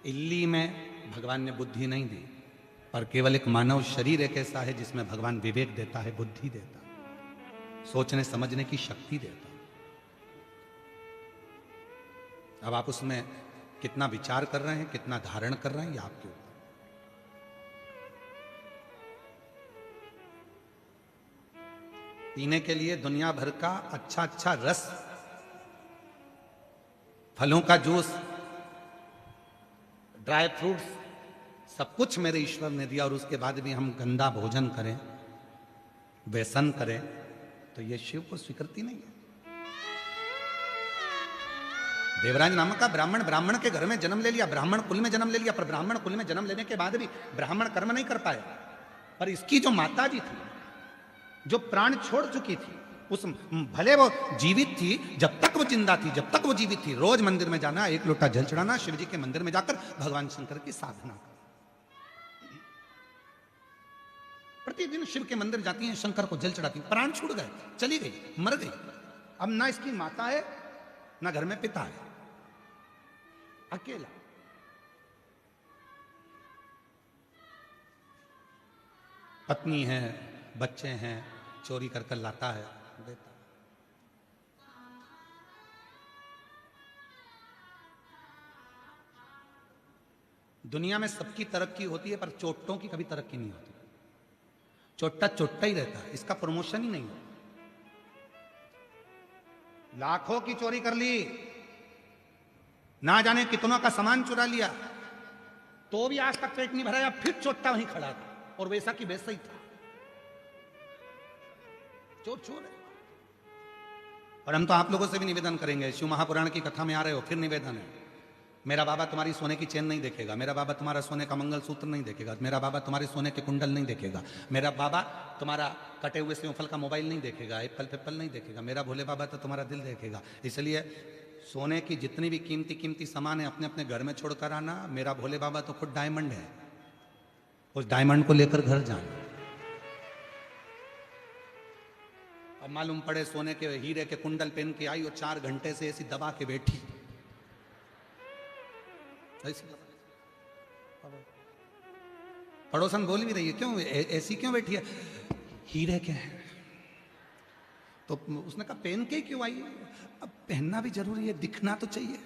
इल्ली में भगवान ने बुद्धि नहीं दी, पर केवल एक मानव शरीर एक ऐसा है जिसमें भगवान विवेक देता है, बुद्धि देता है, सोचने समझने की शक्ति देता है। अब आप उसमें कितना विचार कर रहे हैं, कितना धारण कर रहे हैं, ये आपके ऊपर। पीने के लिए दुनिया भर का अच्छा अच्छा रस, फलों का जूस, ड्राई फ्रूट्स, सब कुछ मेरे ईश्वर ने दिया, और उसके बाद भी हम गंदा भोजन करें, व्यसन करें, तो ये शिव को स्वीकृति नहीं है। देवराज नामक का ब्राह्मण, ब्राह्मण के घर में जन्म ले लिया, ब्राह्मण कुल में जन्म ले लिया, पर ब्राह्मण कुल में जन्म लेने के बाद भी ब्राह्मण कर्म नहीं कर पाया। पर इसकी जो माता जी थी, जो प्राण छोड़ चुकी थी, उस भले वो जीवित थी, जब तक वो जिंदा थी, जब तक वो जीवित थी, रोज मंदिर में जाना, एक लोटा जल चढ़ाना, शिव जी के मंदिर में जाकर भगवान शंकर की साधना करना। प्रतिदिन शिव के मंदिर जाती हैं, शंकर को जल चढ़ाती हैं, प्राण छूट गए, चली गई, मर गई। अब ना इसकी माता है ना घर में पिता है, अकेला। पत्नी है, बच्चे हैं, चोरी कर कर लाता है, देता। दुनिया में सबकी तरक्की होती है, पर चोट्टों की कभी तरक्की नहीं होती। चोट्टा चोट्टा ही रहता है, इसका प्रमोशन ही नहीं होता। लाखों की चोरी कर ली, ना जाने कितनों का सामान चुरा लिया, तो भी आज तक पेट नहीं भराया, फिर चोट्टा वहीं खड़ा था, और वैसा की वैसा ही था। चोर चोर है। और हम तो आप लोगों से भी निवेदन करेंगे, शिव महापुराण की कथा में आ रहे हो, फिर निवेदन है, मेरा बाबा तुम्हारी सोने की चेन नहीं देखेगा, मेरा बाबा तुम्हारा सोने का मंगलसूत्र नहीं देखेगा, मेरा बाबा तुम्हारे सोने के कुंडल नहीं देखेगा, मेरा बाबा तुम्हारा कटे हुए सेवफल का मोबाइल नहीं देखेगा, एप्पल पेप्पल नहीं देखेगा, मेरा भोले बाबा तो तुम्हारा दिल देखेगा। इसलिए सोने की जितनी भी कीमती कीमती सामान है अपने अपने घर में छोड़कर आना। मेरा भोले बाबा तो खुद डायमंड है, उस डायमंड को लेकर घर जाना। अब मालूम पड़े सोने के हीरे के कुंडल पहन के आई और 4 घंटे से ऐसी दबा के बैठी, पड़ोसन बोल भी रही है, क्यों ऐसी क्यों बैठी है, हीरे के हैं। तो उसने कहा पहन के क्यों आई? अब पहनना भी जरूरी है, दिखना तो चाहिए।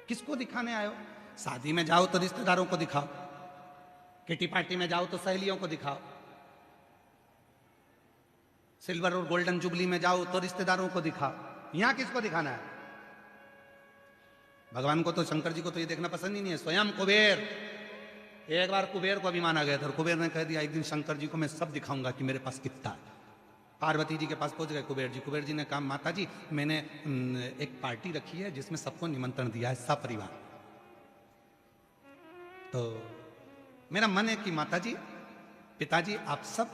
किसको दिखाने आए हो? शादी में जाओ तो रिश्तेदारों को दिखाओ, किटी पार्टी में जाओ तो सहेलियों को दिखाओ, सिल्वर और गोल्डन जुबली में जाओ तो रिश्तेदारों को दिखाओ। यहां किसको दिखाना है? भगवान को तो, शंकर जी को तो ये देखना पसंद ही नहीं है। स्वयं कुबेर, एक बार कुबेर को अभिमान आ गया था और कुबेर ने कह दिया एक दिन शंकर जी को मैं सब दिखाऊंगा कि मेरे पास कितना है। पार्वती जी के पास पहुंच गए कुबेर जी। कुबेर जी ने कहा माता जी मैंने एक पार्टी रखी है जिसमें सबको निमंत्रण दिया है, सपरिवार। तो मेरा मन है कि माता जी, पिताजी, आप सब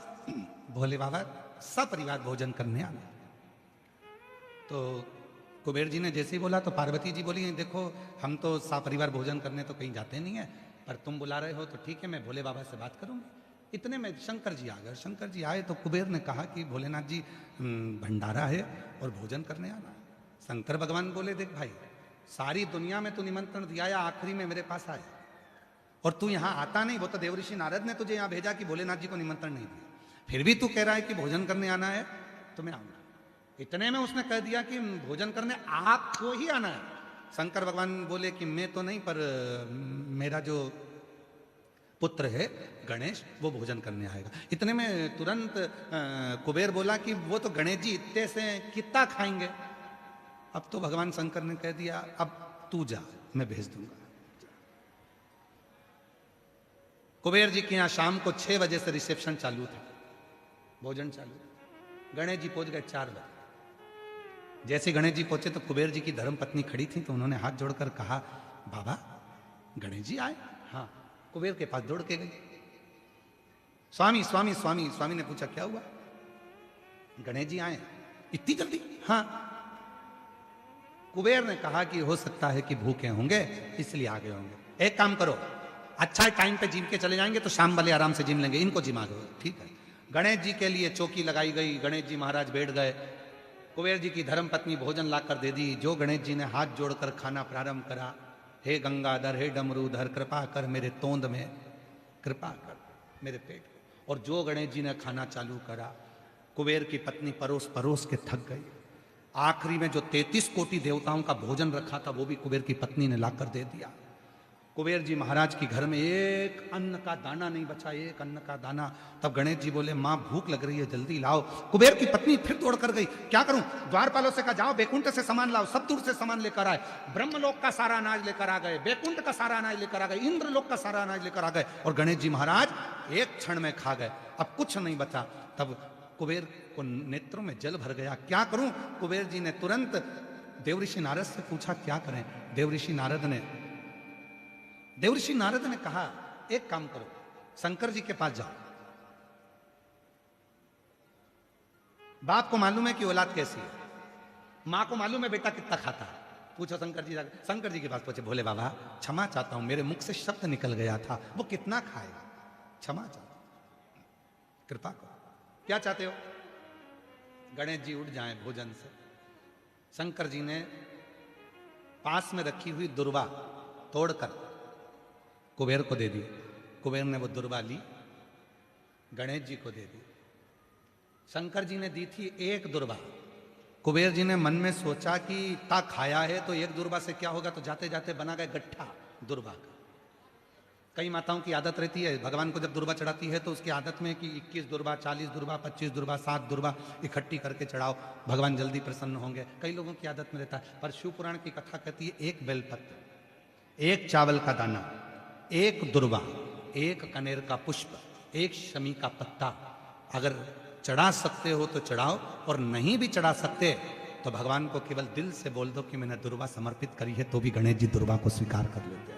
भोले बाबा सपरिवार भोजन करने आना। तो कुबेर जी ने जैसे ही बोला तो पार्वती जी बोली देखो हम तो सपरिवार भोजन करने तो कहीं जाते नहीं है, पर तुम बुला रहे हो तो ठीक है, मैं भोले बाबा से बात करूंगी। इतने में शंकर जी आ गए। शंकर जी आए तो कुबेर ने कहा कि भोलेनाथ जी भंडारा है और भोजन करने आना है। शंकर भगवान बोले, देख भाई, सारी दुनिया में तू निमंत्रण दिया या आखिरी में मेरे पास आया, और तू यहाँ आता नहीं। वो तो देवऋषि नारद ने तुझे यहाँ भेजा कि भोलेनाथ जी को निमंत्रण नहीं दिया, फिर भी तू कह रहा है कि भोजन करने आना है तो मैं आऊंगा। इतने में उसने कह दिया कि भोजन करने आपको ही आना है। शंकर भगवान बोले कि मैं तो नहीं, पर मेरा जो पुत्र है गणेश, वो भोजन करने आएगा। इतने में तुरंत कुबेर बोला कि वो तो गणेश जी इतने से कितना खाएंगे। अब तो भगवान शंकर ने कह दिया, अब तू जा, मैं भेज दूंगा। कुबेर जी के यहाँ शाम को 6 बजे से रिसेप्शन चालू था, भोजन चालू। गणेश जी पहुंच गए 4 बजे। जैसे गणेश जी पहुंचे तो कुबेर जी की धर्म पत्नी खड़ी थी, तो उन्होंने हाथ जोड़कर कहा, बाबा गणेश जी आए? हाँ। कुबेर के पास दौड़ के गई, स्वामी स्वामी स्वामी। स्वामी ने पूछा, क्या हुआ? गणेश जी आए इतनी जल्दी? हाँ। कुबेर ने कहा कि हो सकता है कि भूखे होंगे इसलिए आ गए होंगे। एक काम करो, अच्छा टाइम पे जिम के चले जाएंगे तो शाम वाले आराम से जिम लेंगे, इनको जिमा दो। ठीक है। गणेश जी के लिए चौकी लगाई गई, गणेश जी महाराज बैठ गए। कुबेर जी की धर्म पत्नी भोजन लाकर दे दी। जो गणेश जी ने हाथ जोड़कर खाना प्रारंभ करा, हे गंगाधर, हे डमरूधर, कृपा कर मेरे तोंद में, कृपा कर मेरे पेट को। और जो गणेश जी ने खाना चालू करा, कुबेर की पत्नी परोस परोस के थक गई। आखिरी में जो 33 कोटि देवताओं का भोजन रखा था वो भी कुबेर की पत्नी ने लाकर दे दिया। कुबेर जी महाराज के घर में एक अन्न का दाना नहीं बचा, एक अन्न का दाना। तब गणेश जी बोले, माँ भूख लग रही है, जल्दी लाओ। कुबेर की पत्नी फिर दौड़ कर गई, क्या करूं? द्वारपालों से कहा, जाओ बैकुंठ से सामान लाओ। सब दूर से सामान लेकर आए। ब्रह्मलोक का सारा अनाज लेकर आ गए, बैकुंठ का सारा अनाज लेकर आ गए, इंद्रलोक का सारा अनाज लेकर आ गए, और गणेश जी महाराज एक क्षण में खा गए। अब कुछ नहीं बचा। तब कुबेर को नेत्रों में जल भर गया, क्या करूं? कुबेर जी ने तुरंत देवऋषि नारद से पूछा, क्या करें? देवऋषि नारद ने कहा, एक काम करो, शंकर जी के पास जाओ। बाप को मालूम है कि औलाद कैसी है, मां को मालूम है बेटा कितना खाता है। पूछो शंकर जी जाकर। शंकर जी के पास पहुंचे, भोले बाबा क्षमा चाहता हूं, मेरे मुख से शब्द निकल गया था, वो कितना खाएगा, क्षमा चाहता हूं, कृपा करो। क्या चाहते हो? गणेश जी उठ जाएं भोजन से। शंकर जी ने पास में रखी हुई दुर्वा तोड़कर कुबेर को दे दी। कुबेर ने वो दुर्वा ली, गणेश जी को दे दी। शंकर जी ने दी थी एक दुर्वा। कुबेर जी ने मन में सोचा कि इतना खाया है तो एक दुर्वा से क्या होगा, तो जाते जाते बना गए गट्ठा दुर्वा का। कई माताओं की आदत रहती है, भगवान को जब दुर्वा चढ़ाती है तो उसकी आदत में कि 21 दुर्वा, 40 दुर्वा, 25 दुर्वा, 7 दुर्वा इकट्ठी करके चढ़ाओ, भगवान जल्दी प्रसन्न होंगे। कई लोगों की आदत में रहता है। पर शिव पुराण की कथा कहती है, एक बेलपत्र, एक चावल का दाना, एक दुर्वा, एक कनेर का पुष्प, एक शमी का पत्ता अगर चढ़ा सकते हो तो चढ़ाओ, और नहीं भी चढ़ा सकते तो भगवान को केवल दिल से बोल दो कि मैंने दुर्वा समर्पित करी है, तो भी गणेश जी दुर्वा को स्वीकार कर लेते हैं।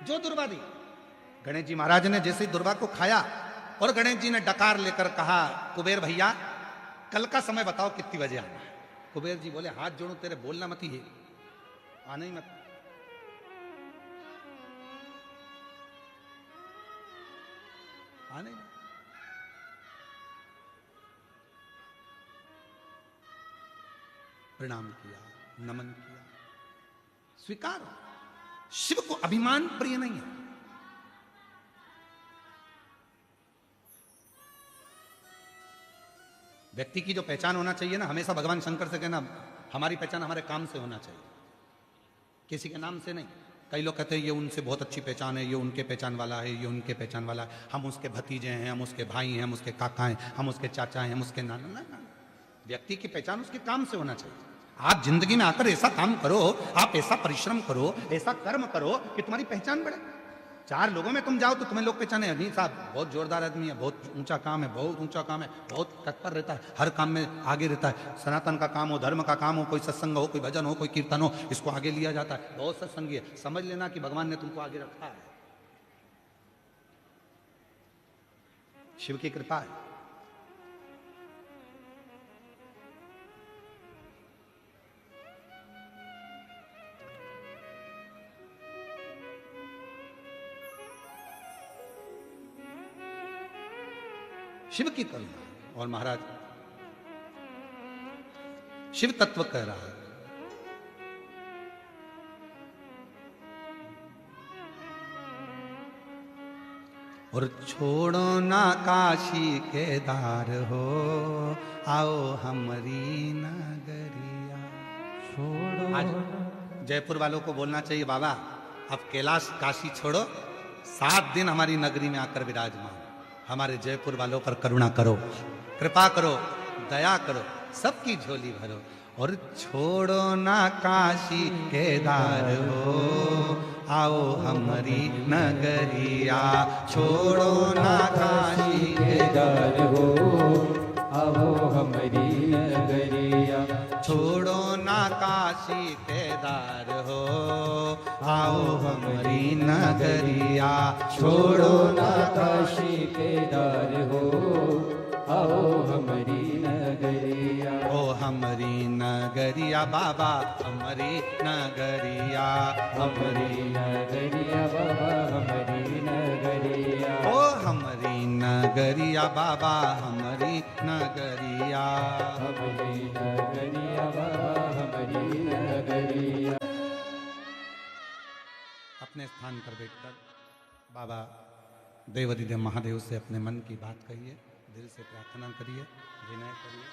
जो दुर्वा दी, गणेश जी महाराज ने जैसे ही दुर्वा को खाया, और गणेश जी ने डकार लेकर कहा, कुबेर भैया कल का समय बताओ कितनी बजे आना है। कुबेर जी बोले, हाथ जोड़ू तेरे, बोलना मत ही, आना ही मत, आने। प्रणाम किया, नमन किया, स्वीकार। शिव को अभिमान प्रिय नहीं है। व्यक्ति की जो पहचान होना चाहिए ना, हमेशा भगवान शंकर से कहना, हमारी पहचान हमारे काम से होना चाहिए, किसी के नाम से नहीं। कई लोग कहते हैं ये उनसे बहुत अच्छी पहचान है, ये उनके पहचान वाला है, ये उनके पहचान वाला है, हम उसके भतीजे हैं, हम उसके भाई हैं, हम उसके काका हैं, हम उसके चाचा हैं, हम उसके नाना। ना, व्यक्ति की पहचान उसके काम से होना चाहिए। आप जिंदगी में आकर ऐसा काम करो, आप ऐसा परिश्रम करो, ऐसा कर्म करो कि तुम्हारी पहचान बढ़े। 4 लोगों में तुम जाओ तो तुम्हें लोग पहचाने, नहीं साहब बहुत जोरदार आदमी है, बहुत ऊंचा काम है, बहुत ऊंचा काम है, बहुत तत्पर रहता है, हर काम में आगे रहता है। सनातन का काम हो, धर्म का काम हो, कोई सत्संग हो, कोई भजन हो, कोई कीर्तन हो, इसको आगे लिया जाता है, बहुत सत्संगी है। समझ लेना कि भगवान ने तुमको आगे रखा है, शिव की कृपा है। शिव की करुणा। और महाराज शिव तत्व कह रहा है, और छोड़ो ना काशी केदार हो, आओ हमारी नगरिया। छोड़ो आज जयपुर वालों को बोलना चाहिए, बाबा अब कैलाश काशी छोड़ो, 7 दिन हमारी नगरी में आकर विराजमान, हमारे जयपुर वालों पर करुणा करो, कृपा करो, दया करो, सबकी झोली भरो। और छोड़ो ना काशी केदार हो, आओ हमारी नगरिया। छोड़ो ना काशी केदार हो, आओ हमारी नगरिया। छोड़ो ना काशी केदार हो, आओ हमारी नगरिया। छोड़ो ना काशी केदार हो, आओ हमारी नगरिया। ओ हमारी नगरिया बाबा, हमारी नगरिया, हमारी नगरिया बाबा, हमारी नगरिया। ओ हमारी नगरिया बाबा, हमारी नगरिया, हमारी नगरिया बाबा, हमारी नगरिया। अपने स्थान पर बैठकर बाबा देवाधिदेव महादेव से अपने मन की बात कहिए, दिल से प्रार्थना करिए, विनय करिए,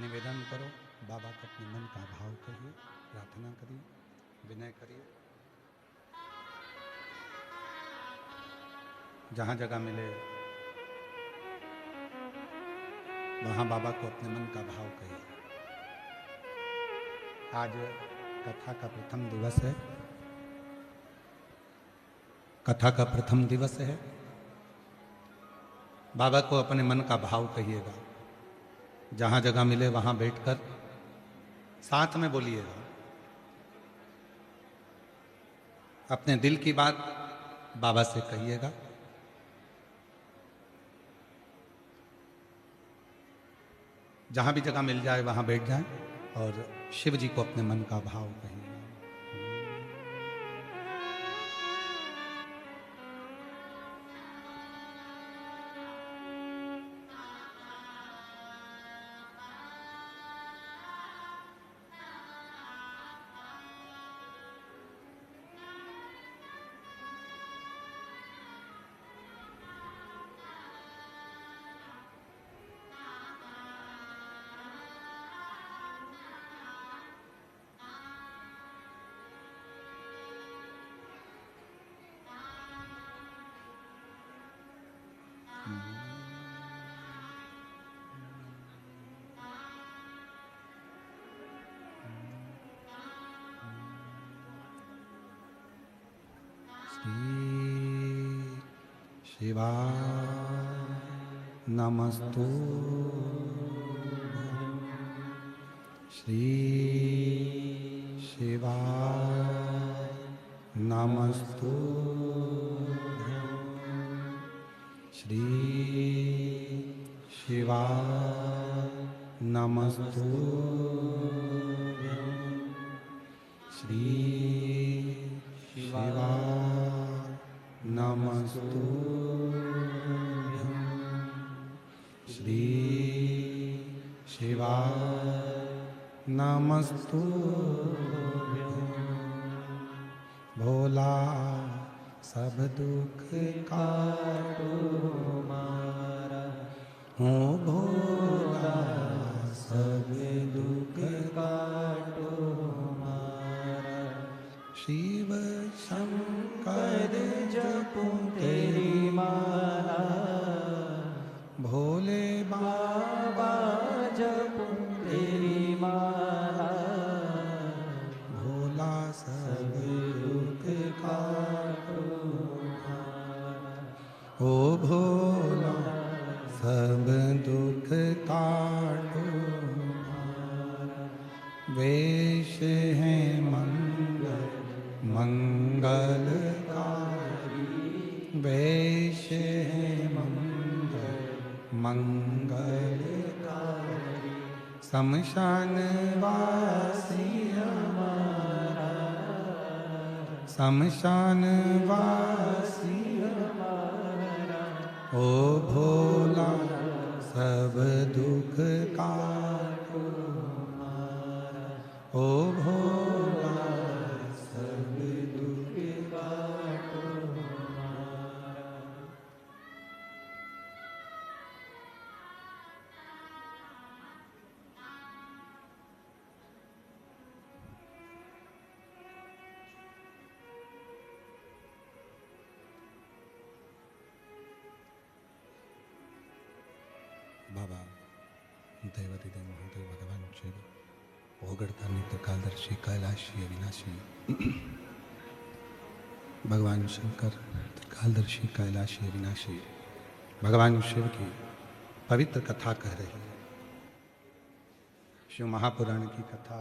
निवेदन करो, बाबा को अपने मन का भाव कहिए, प्रार्थना करिए, विनय करिए। जहाँ जगह मिले वहाँ बाबा को अपने मन का भाव कहिए। आज कथा का प्रथम दिवस है, कथा का प्रथम दिवस है। बाबा को अपने मन का भाव कहिएगा, जहाँ जगह मिले वहाँ बैठकर साथ में बोलिएगा, अपने दिल की बात बाबा से कहिएगा। जहाँ भी जगह मिल जाए वहाँ बैठ जाएं और शिव जी को अपने मन का भाव कहिएगा। शिवाय नमस्तु श्री शिवाय नमस्तु श्री शिवाय नमस्तु श्री शिवाय नमस्तु श्री शिवाय नमस्तु भोला सब दुख काटो मारा, हो भोला सब दुख काटो मारा। शिव शंकर जपो तेरी माला, भोले बाबा जपो तेरी माला। भोला सब दुख काटो मारा, ओ भोला सब दुख काटो मारा। वेश है मंगल मंगलकारी, वेश है मंगलकारी। शमशान वासी हमारा, शमशान वासी हमारा। ओ भोला सब दुख काटो हमारा, ओ भोला सब दुख काटो हमारा। बाबा दैवतिदेव महादेव भगवान शिव ओगड़ता नित्य कालदर्शी कैलाशी अविनाशी भगवान शंकर कालदर्शी कैलाशी अविनाशी भगवान शिव की पवित्र कथा कह रही है। शिव महापुराण की कथा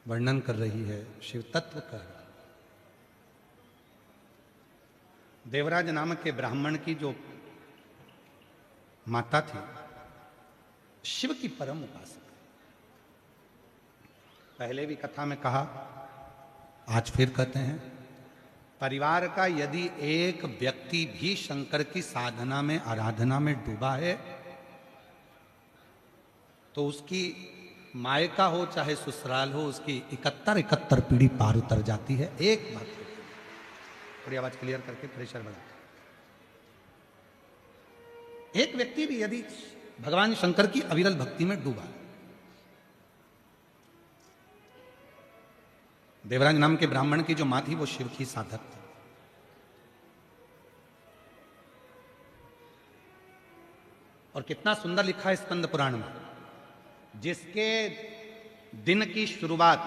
वर्णन कर रही है, शिव तत्व कह रही है। देवराज नामक के ब्राह्मण की जो माता थी, शिव की परम उपासक। पहले भी कथा में कहा, आज फिर कहते हैं, परिवार का यदि एक व्यक्ति भी शंकर की साधना में आराधना में डूबा है तो उसकी मायका हो चाहे ससुराल हो, उसकी 71 पीढ़ी पार उतर जाती है। एक बात थोड़ी आवाज क्लियर करके प्रेशर बढ़ा। एक व्यक्ति भी यदि भगवान शंकर की अविरल भक्ति में डूबा, देवराज नाम के ब्राह्मण की जो मां थी वो शिव की साधक थी। और कितना सुंदर लिखा है स्कंद पुराण में, जिसके दिन की शुरुआत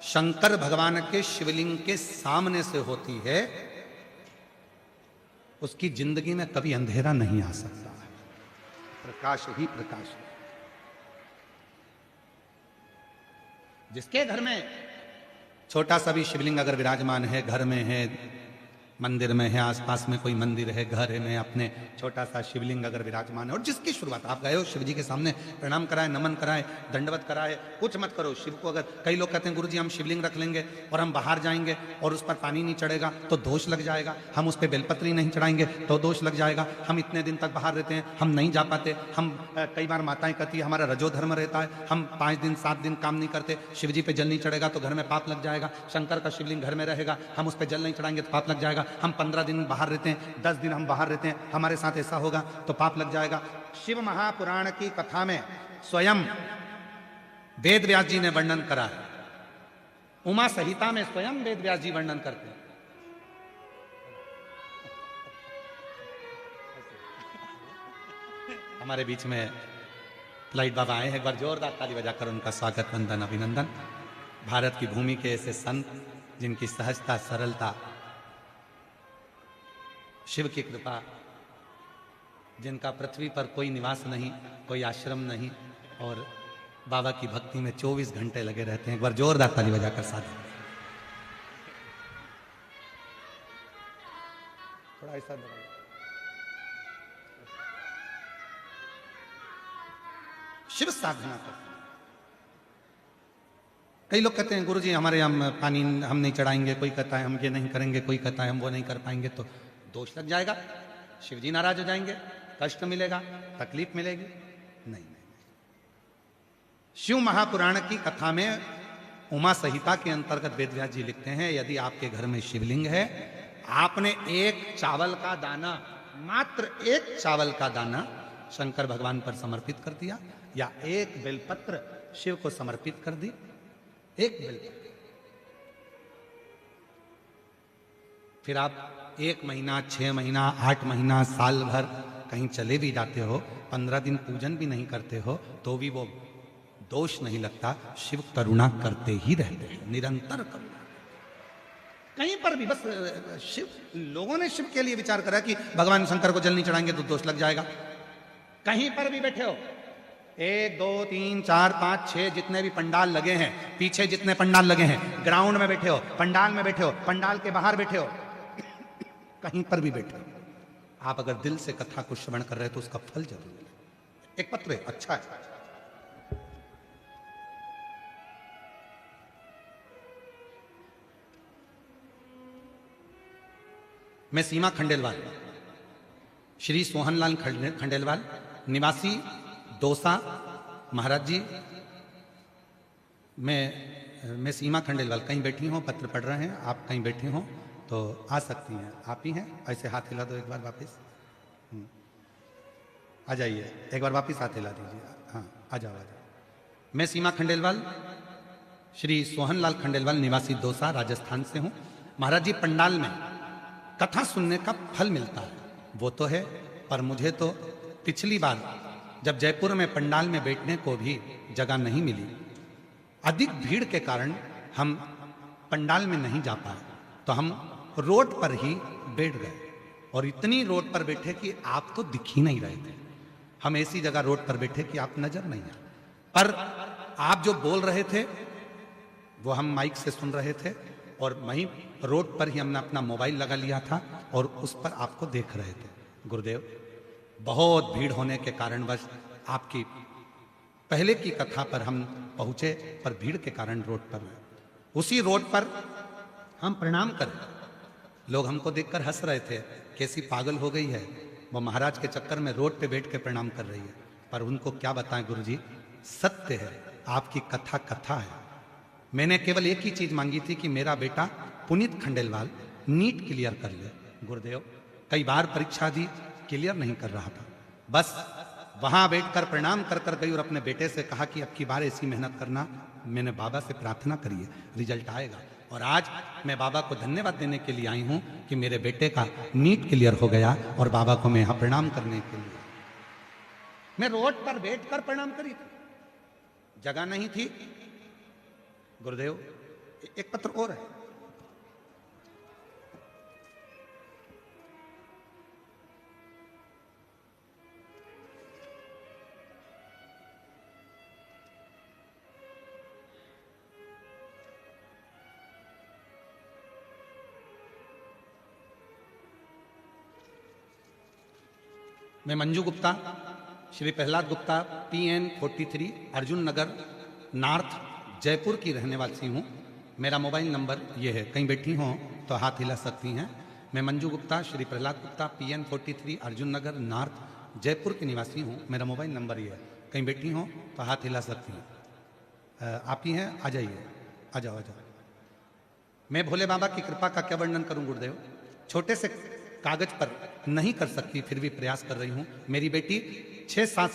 शंकर भगवान के शिवलिंग के सामने से होती है, उसकी जिंदगी में कभी अंधेरा नहीं आ सकता, प्रकाश ही प्रकाश है। जिसके घर में छोटा सा भी शिवलिंग अगर विराजमान है, घर में है, मंदिर में है, आसपास में कोई मंदिर है, घर में अपने छोटा सा शिवलिंग अगर विराजमान है, और जिसकी शुरुआत आप गए हो शिव जी के सामने प्रणाम कराए, नमन कराए, दंडवत कराए, कुछ मत करो शिव को। अगर कई लोग कहते हैं गुरुजी हम शिवलिंग रख लेंगे और हम बाहर जाएंगे और उस पर पानी नहीं चढ़ेगा तो दोष लग जाएगा, हम उस पर बेलपत्री नहीं चढ़ाएंगे तो दोष लग जाएगा, हम इतने दिन तक बाहर रहते हैं, हम नहीं जा पाते, हम कई बार माताएं कहती है हमारा रजोधर्म रहता है, हम 5 दिन 7 दिन काम नहीं करते, शिव जी पे जल नहीं चढ़ेगा तो घर में पाप लग जाएगा, शंकर का शिवलिंग घर में रहेगा, हम उस पर जल नहीं चढ़ाएंगे तो पाप लग जाएगा, हम 15 दिन बाहर रहते हैं, 10 दिन हम बाहर रहते हैं, हमारे साथ ऐसा होगा तो पाप लग जाएगा। शिव महापुराण की कथा में स्वयं वेद व्यास जी ने वर्णन करा है, उमा संहिता में स्वयं वेद व्यास जी वर्णन करते हैं। हमारे बीच में लाइट बाबा आए हैं, एक बार जोरदार ताली बजाकर उनका स्वागत वंदन अभिनंदन। भारत की भूमि के ऐसे संत जिनकी सहजता सरलता, शिव की कृपा, जिनका पृथ्वी पर कोई निवास नहीं, कोई आश्रम नहीं, और बाबा की भक्ति में 24 घंटे लगे रहते हैं। एक बार जोरदार ताली बजाकर साथ थोड़ा ऐसा शिव साधना करते हैं। कई लोग कहते हैं गुरुजी हमारे यहाँ पानी हम नहीं चढ़ाएंगे, कोई कहता है हम ये नहीं करेंगे, कोई कहता है हम वो नहीं कर पाएंगे तो दोष लग जाएगा, शिव जी नाराज हो जाएंगे, कष्ट मिलेगा, तकलीफ मिलेगी। नहीं, शिव महापुराण की कथा में उमा संहिता के अंतर्गत वेद व्यास जी लिखते हैं, यदि आपके घर में शिवलिंग है, आपने एक चावल का दाना, मात्र एक चावल का दाना शंकर भगवान पर समर्पित कर दिया, या एक बेलपत्र शिव को समर्पित कर दी, एक बेलपत्र, फिर आप 1 महीना, 6 महीना, 8 महीना, साल भर कहीं चले भी जाते हो, 15 दिन पूजन भी नहीं करते हो, तो भी वो दोष नहीं लगता। शिव करुणा करते ही रहते हैं, निरंतर करुणा। कहीं पर भी बस शिव, लोगों ने शिव के लिए विचार करा कि भगवान शंकर को जल नहीं चढ़ाएंगे तो दोष लग जाएगा। कहीं पर भी बैठे हो, 1 2 3 4 5 6 जितने भी पंडाल लगे हैं, पीछे जितने पंडाल लगे हैं, ग्राउंड में बैठे हो, पंडाल में बैठे हो, पंडाल के बाहर बैठे हो, कहीं पर भी बैठे हो, आप अगर दिल से कथा को श्रवण कर रहे हो तो उसका फल जरूर मिले। एक पत्र है, अच्छा है। मैं सीमा खंडेलवाल, श्री सोहनलाल खंडेलवाल, निवासी दौसा। महाराज जी, मैं सीमा खंडेलवाल कहीं बैठी हूँ, पत्र पढ़ रहे हैं, आप कहीं बैठी हों तो आ सकती हैं। आप ही हैं? ऐसे हाथ हिला दो एक बार वापस। आ जाइए, एक बार वापस हाथ हिला दीजिए। हाँ, आ जाओ आ जाओ। मैं सीमा खंडेलवाल, श्री सोहनलाल खंडेलवाल, निवासी दौसा, राजस्थान से हूँ। महाराज जी, पंडाल में कथा सुनने का फल मिलता है वो तो है, पर मुझे तो पिछली बार जब जयपुर में पंडाल में बैठने को भी जगह नहीं मिली, अधिक भीड़ के कारण हम पंडाल में नहीं जा पाए, तो हम रोड पर ही बैठ गए। और इतनी रोड पर बैठे कि आप तो दिख ही नहीं रहे थे। हम ऐसी जगह रोड पर बैठे कि आप नजर नहीं आए, पर आप जो बोल रहे थे वो हम माइक से सुन रहे थे, और वहीं रोड पर ही हमने अपना मोबाइल लगा लिया था और उस पर आपको देख रहे थे। गुरुदेव, बहुत भीड़ होने के कारणवश आपकी पहले की कथा पर हम पहुंचे, पर भीड़ के कारण रोड पर, उसी रोड पर हम प्रणाम करें, लोग हमको देखकर हंस रहे थे, कैसी पागल हो गई है वो, महाराज के चक्कर में रोड पे बैठ के प्रणाम कर रही है। पर उनको क्या बताएं गुरुजी, सत्य है, आपकी कथा कथा है। मैंने केवल एक ही चीज मांगी थी कि मेरा बेटा पुनीत खंडेलवाल नीट क्लियर कर ले। गुरुदेव, कई बार परीक्षा दी, क्लियर नहीं कर रहा था, बस वहां बैठकर प्रणाम कर कर गई और अपने बेटे से कहा कि अब की बार ऐसी मेहनत करना, मैंने बाबा से प्रार्थना करी है, रिजल्ट आएगा। और आज मैं बाबा को धन्यवाद देने के लिए आई हूं कि मेरे बेटे का नीट क्लियर हो गया, और बाबा को मैं यहां प्रणाम करने के लिए, मैं रोड पर बैठकर प्रणाम करी थी, जगह नहीं थी। गुरुदेव, एक पत्र और है। मैं मंजू गुप्ता, श्री प्रहलाद गुप्ता, PN 43, अर्जुन नगर नॉर्थ, जयपुर की रहने वाली हूँ। मेरा मोबाइल नंबर ये है, कहीं बैठी हों तो हाथ हिला सकती हैं। मैं मंजू गुप्ता, श्री प्रहलाद गुप्ता, PN 43, अर्जुन नगर नॉर्थ, जयपुर की निवासी हूँ। मेरा मोबाइल नंबर ये है, कहीं बैठी हों तो हाथ हिला सकती हैं। आप ही हैं? आ जाइए, आ जाओ आ जाओ। मैं भोले बाबा की कृपा का क्या वर्णन करूं गुरुदेव, छोटे से कागज पर नहीं कर सकती, फिर भी प्रयास कर रही हूं। मेरी बेटी 6-7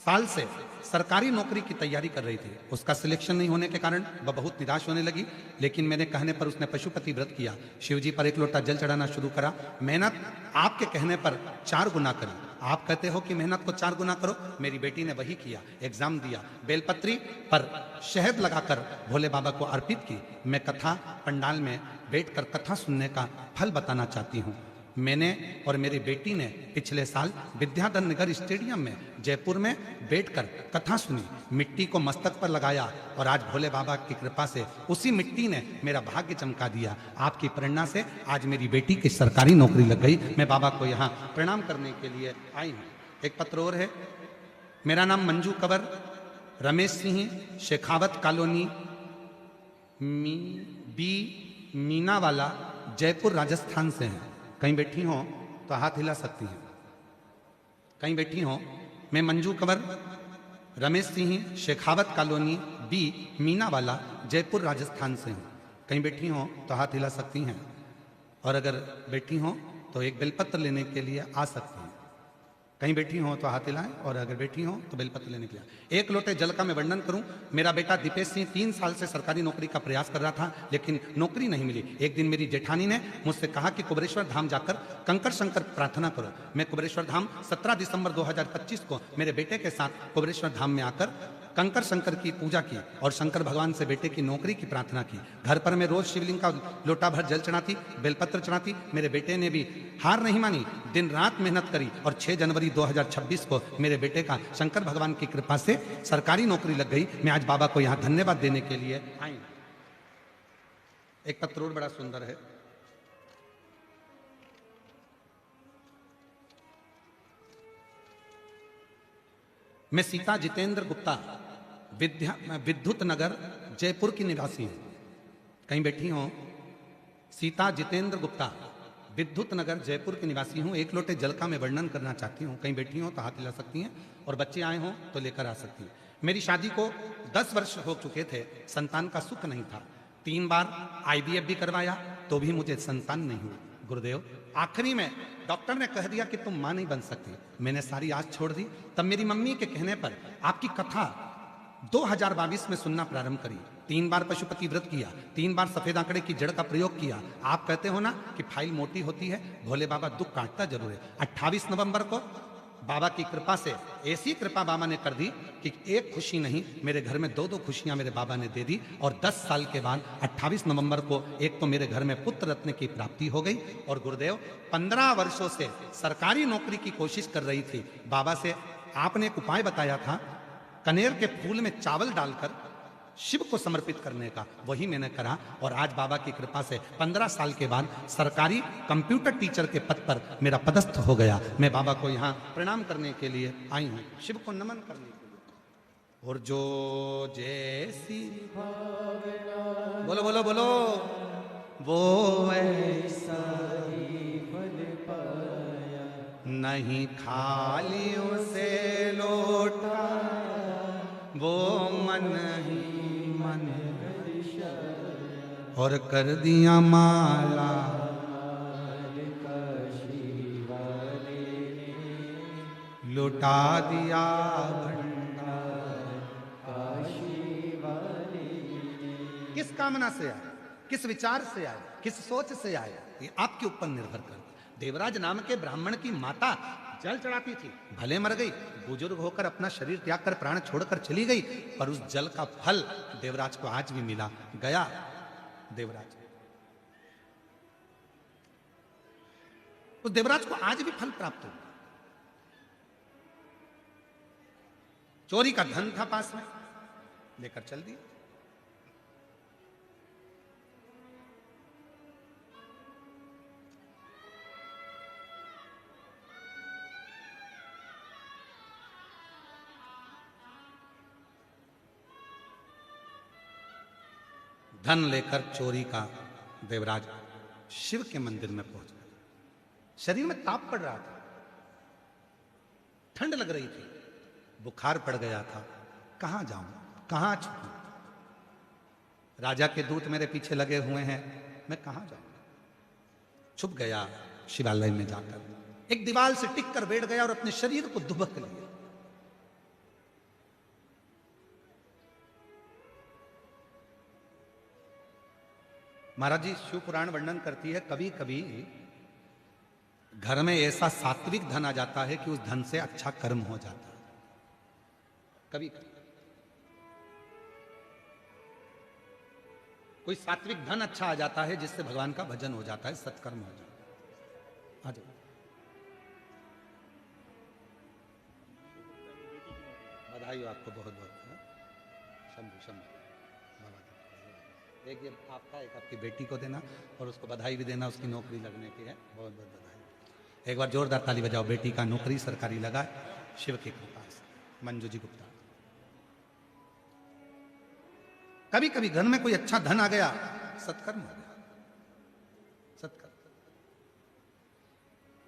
साल से सरकारी नौकरी की तैयारी कर रही थी, उसका सिलेक्शन नहीं होने के कारण वह बहुत निराश होने लगी, लेकिन मेरे कहने पर उसने पशुपति व्रत किया, शिव जी पर 1 लोटा जल चढ़ाना शुरू करा। मेहनत आपके कहने पर 4 गुना करी। आप कहते हो कि मेहनत को 4 गुना करो, मेरी बेटी ने वही किया, एग्जाम दिया, बेलपत्री पर शहद लगाकर भोले बाबा को अर्पित की। मैं कथा पंडाल में बैठकर कथा सुनने का फल बताना चाहती हूँ। मैंने और मेरी बेटी ने पिछले साल विद्याधर नगर स्टेडियम में जयपुर में बैठकर कथा सुनी, मिट्टी को मस्तक पर लगाया, और आज भोले बाबा की कृपा से उसी मिट्टी ने मेरा भाग्य चमका दिया। आपकी प्रेरणा से आज मेरी बेटी की सरकारी नौकरी लग गई। मैं बाबा को यहाँ प्रणाम करने के लिए आई हूँ। एक पत्र और है। मेरा नाम मंजू कंवर, रमेश सिंह, शेखावत कॉलोनी, बी मीनावाला, जयपुर राजस्थान से हैं। कहीं बैठी हो तो हाथ हिला सकती हैं, कहीं बैठी हो। मैं मंजू कंवर, रमेश सिंह, शेखावत कॉलोनी, बी मीनावाला, जयपुर राजस्थान से हूँ। कहीं बैठी हो तो हाथ हिला सकती हैं, और अगर बैठी हो तो एक बेलपत्र लेने के लिए आ सकती हैं। कहीं बैठी हो तो हाथ हिलाएं, और अगर बैठी हो तो बेलपत्र लेने के लिए। 1 लोटे जल का मैं वर्णन करूं। मेरा बेटा दीपेश सिंह 3 साल से सरकारी नौकरी का प्रयास कर रहा था, लेकिन नौकरी नहीं मिली। एक दिन मेरी जेठानी ने मुझसे कहा कि कुबेरेश्वर धाम जाकर कंकर शंकर प्रार्थना करो। मैं कुबेरेश्वर धाम 17 दिसंबर 2025 को मेरे बेटे के साथ कुबेरेश्वर धाम में आकर कंकर शंकर की पूजा की और शंकर भगवान से बेटे की नौकरी की प्रार्थना की। घर पर मैं रोज शिवलिंग का लोटा भर जल चढ़ाती, बेलपत्र चढ़ाती। मेरे बेटे ने भी हार नहीं मानी, दिन रात मेहनत करी, और 6 जनवरी 2026 को मेरे बेटे का शंकर भगवान की कृपा से सरकारी नौकरी लग गई। मैं आज बाबा को यहाँ धन्यवाद देने के लिए आई। एक पत्र और बड़ा सुंदर है। मैं सीता जितेंद्र गुप्ता, विद्युत नगर, जयपुर की निवासी हूं। कहीं बैठी हो। सीता जितेंद्र गुप्ता, विद्युत नगर जयपुर के निवासी हूँ। एक लोटे जल का मैं वर्णन करना चाहती हूँ। कहीं बैठी हो तो हाथ हिला सकती हैं, और बच्चे आए हों तो लेकर आ सकती हैं। मेरी शादी को 10 वर्ष हो चुके थे, संतान का सुख नहीं था। 3 बार IVF भी करवाया तो भी मुझे संतान नहीं हुई। गुरुदेव, आखिरी में डॉक्टर ने कह दिया कि तुम मां नहीं बन सकती। मैंने सारी आस छोड़ दी। तब मेरी मम्मी के कहने पर आपकी कथा 2022 में सुनना प्रारंभ करी। 3 बार पशुपति व्रत किया, 3 बार सफेद आंकड़े की जड़ का प्रयोग किया। आप कहते हो ना कि फाइल मोटी होती है, भोले बाबा दुख काटता जरूर है। 28 नवंबर को बाबा की कृपा से ऐसी कृपा बाबा ने कर दी कि एक खुशी नहीं, मेरे घर में 2-2 खुशियां मेरे बाबा ने दे दी। और 10 साल के बाद 28 नवंबर को एक तो मेरे घर में पुत्र रत्न की प्राप्ति हो गई। और गुरुदेव, 15 वर्षों से सरकारी नौकरी की कोशिश कर रही थी। बाबा से आपने एक उपाय बताया था, कनेर के फूल में चावल डालकर शिव को समर्पित करने का, वही मैंने करा। और आज बाबा की कृपा से 15 साल के बाद सरकारी कंप्यूटर टीचर के पद पर मेरा पदस्थ हो गया। मैं बाबा को यहाँ प्रणाम करने के लिए आई हूँ, शिव को नमन करने के लिए। और जो जैसी बोलो बोलो बोलो वो ऐसा ही फल पाया, नहीं खाली उसे लौटा, वो मन ही मन और कर दिया माला। लुटा दिया भंडार। किस कामना से आए, किस विचार से आए, किस सोच से आए, ये आपके ऊपर निर्भर करता। देवराज नाम के ब्राह्मण की माता जल चढ़ाती थी, भले मर गई, बुजुर्ग होकर अपना शरीर त्याग कर प्राण छोड़कर चली गई, पर उस जल का फल देवराज को आज भी मिला। गया देवराज, उस देवराज को आज भी फल प्राप्त हो। चोरी का धन था पास में, लेकर चल दिया। धन लेकर चोरी का देवराज शिव के मंदिर में पहुंच गया। शरीर में ताप पड़ रहा था, ठंड लग रही थी, बुखार पड़ गया था। कहां जाऊं, कहां छुपूं? राजा के दूत मेरे पीछे लगे हुए हैं, मैं कहां जाऊं? छुप गया शिवालय में जाकर, एक दीवार से टिक कर बैठ गया और अपने शरीर को दुबक लिया। महाराज जी शिव पुराण वर्णन करती है, कभी कभी घर में ऐसा सात्विक धन आ जाता है कि उस धन से अच्छा कर्म हो जाता है। कभी कभी कोई सात्विक धन अच्छा आ जाता है जिससे भगवान का भजन हो जाता है, सत्कर्म हो जाता है। आ जाओ। बधाई हो आपको बहुत बहुत। शंभु शंभु। एक ये आपका, एक आपकी बेटी को देना और उसको बधाई भी देना, उसकी नौकरी लगने की है। बहुत बहुत बधाई। एक बार जोरदार ताली बजाओ, बेटी का नौकरी सरकारी लगा शिव की कृपा से। मंजू जी गुप्ता। कभी कभी घर में कोई अच्छा धन आ गया, सत्कर्म हो गया, सत्कर्म।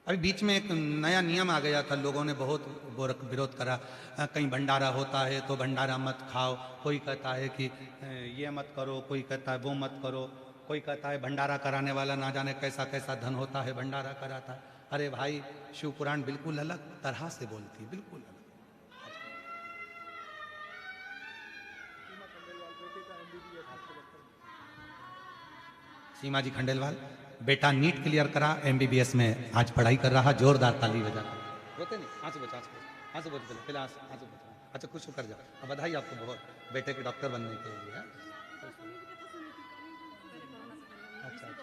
अभी बीच में एक नया नियम आ गया था, लोगों ने बहुत विरोध करा। कहीं भंडारा होता है तो भंडारा मत खाओ, कोई कहता है कि ये मत करो, कोई कहता है वो मत करो, कोई कहता है भंडारा कराने वाला ना जाने कैसा कैसा धन होता है, भंडारा कराता है। अरे भाई, शिव पुराण बिल्कुल अलग तरह से बोलती है, बिल्कुल अलग। सीमा जी खंडेलवाल, बेटा नीट क्लियर करा, MBBS में आज पढ़ाई कर रहा। जोरदार ताली बजा। रोते नहीं, आंसू बचा, आंसू बच पहले पहले आंसू बचा। अच्छा खुश होकर जाओ। अब बधाई आपको बहुत, बेटे के डॉक्टर बनने के लिए। अच्छा अच्छा,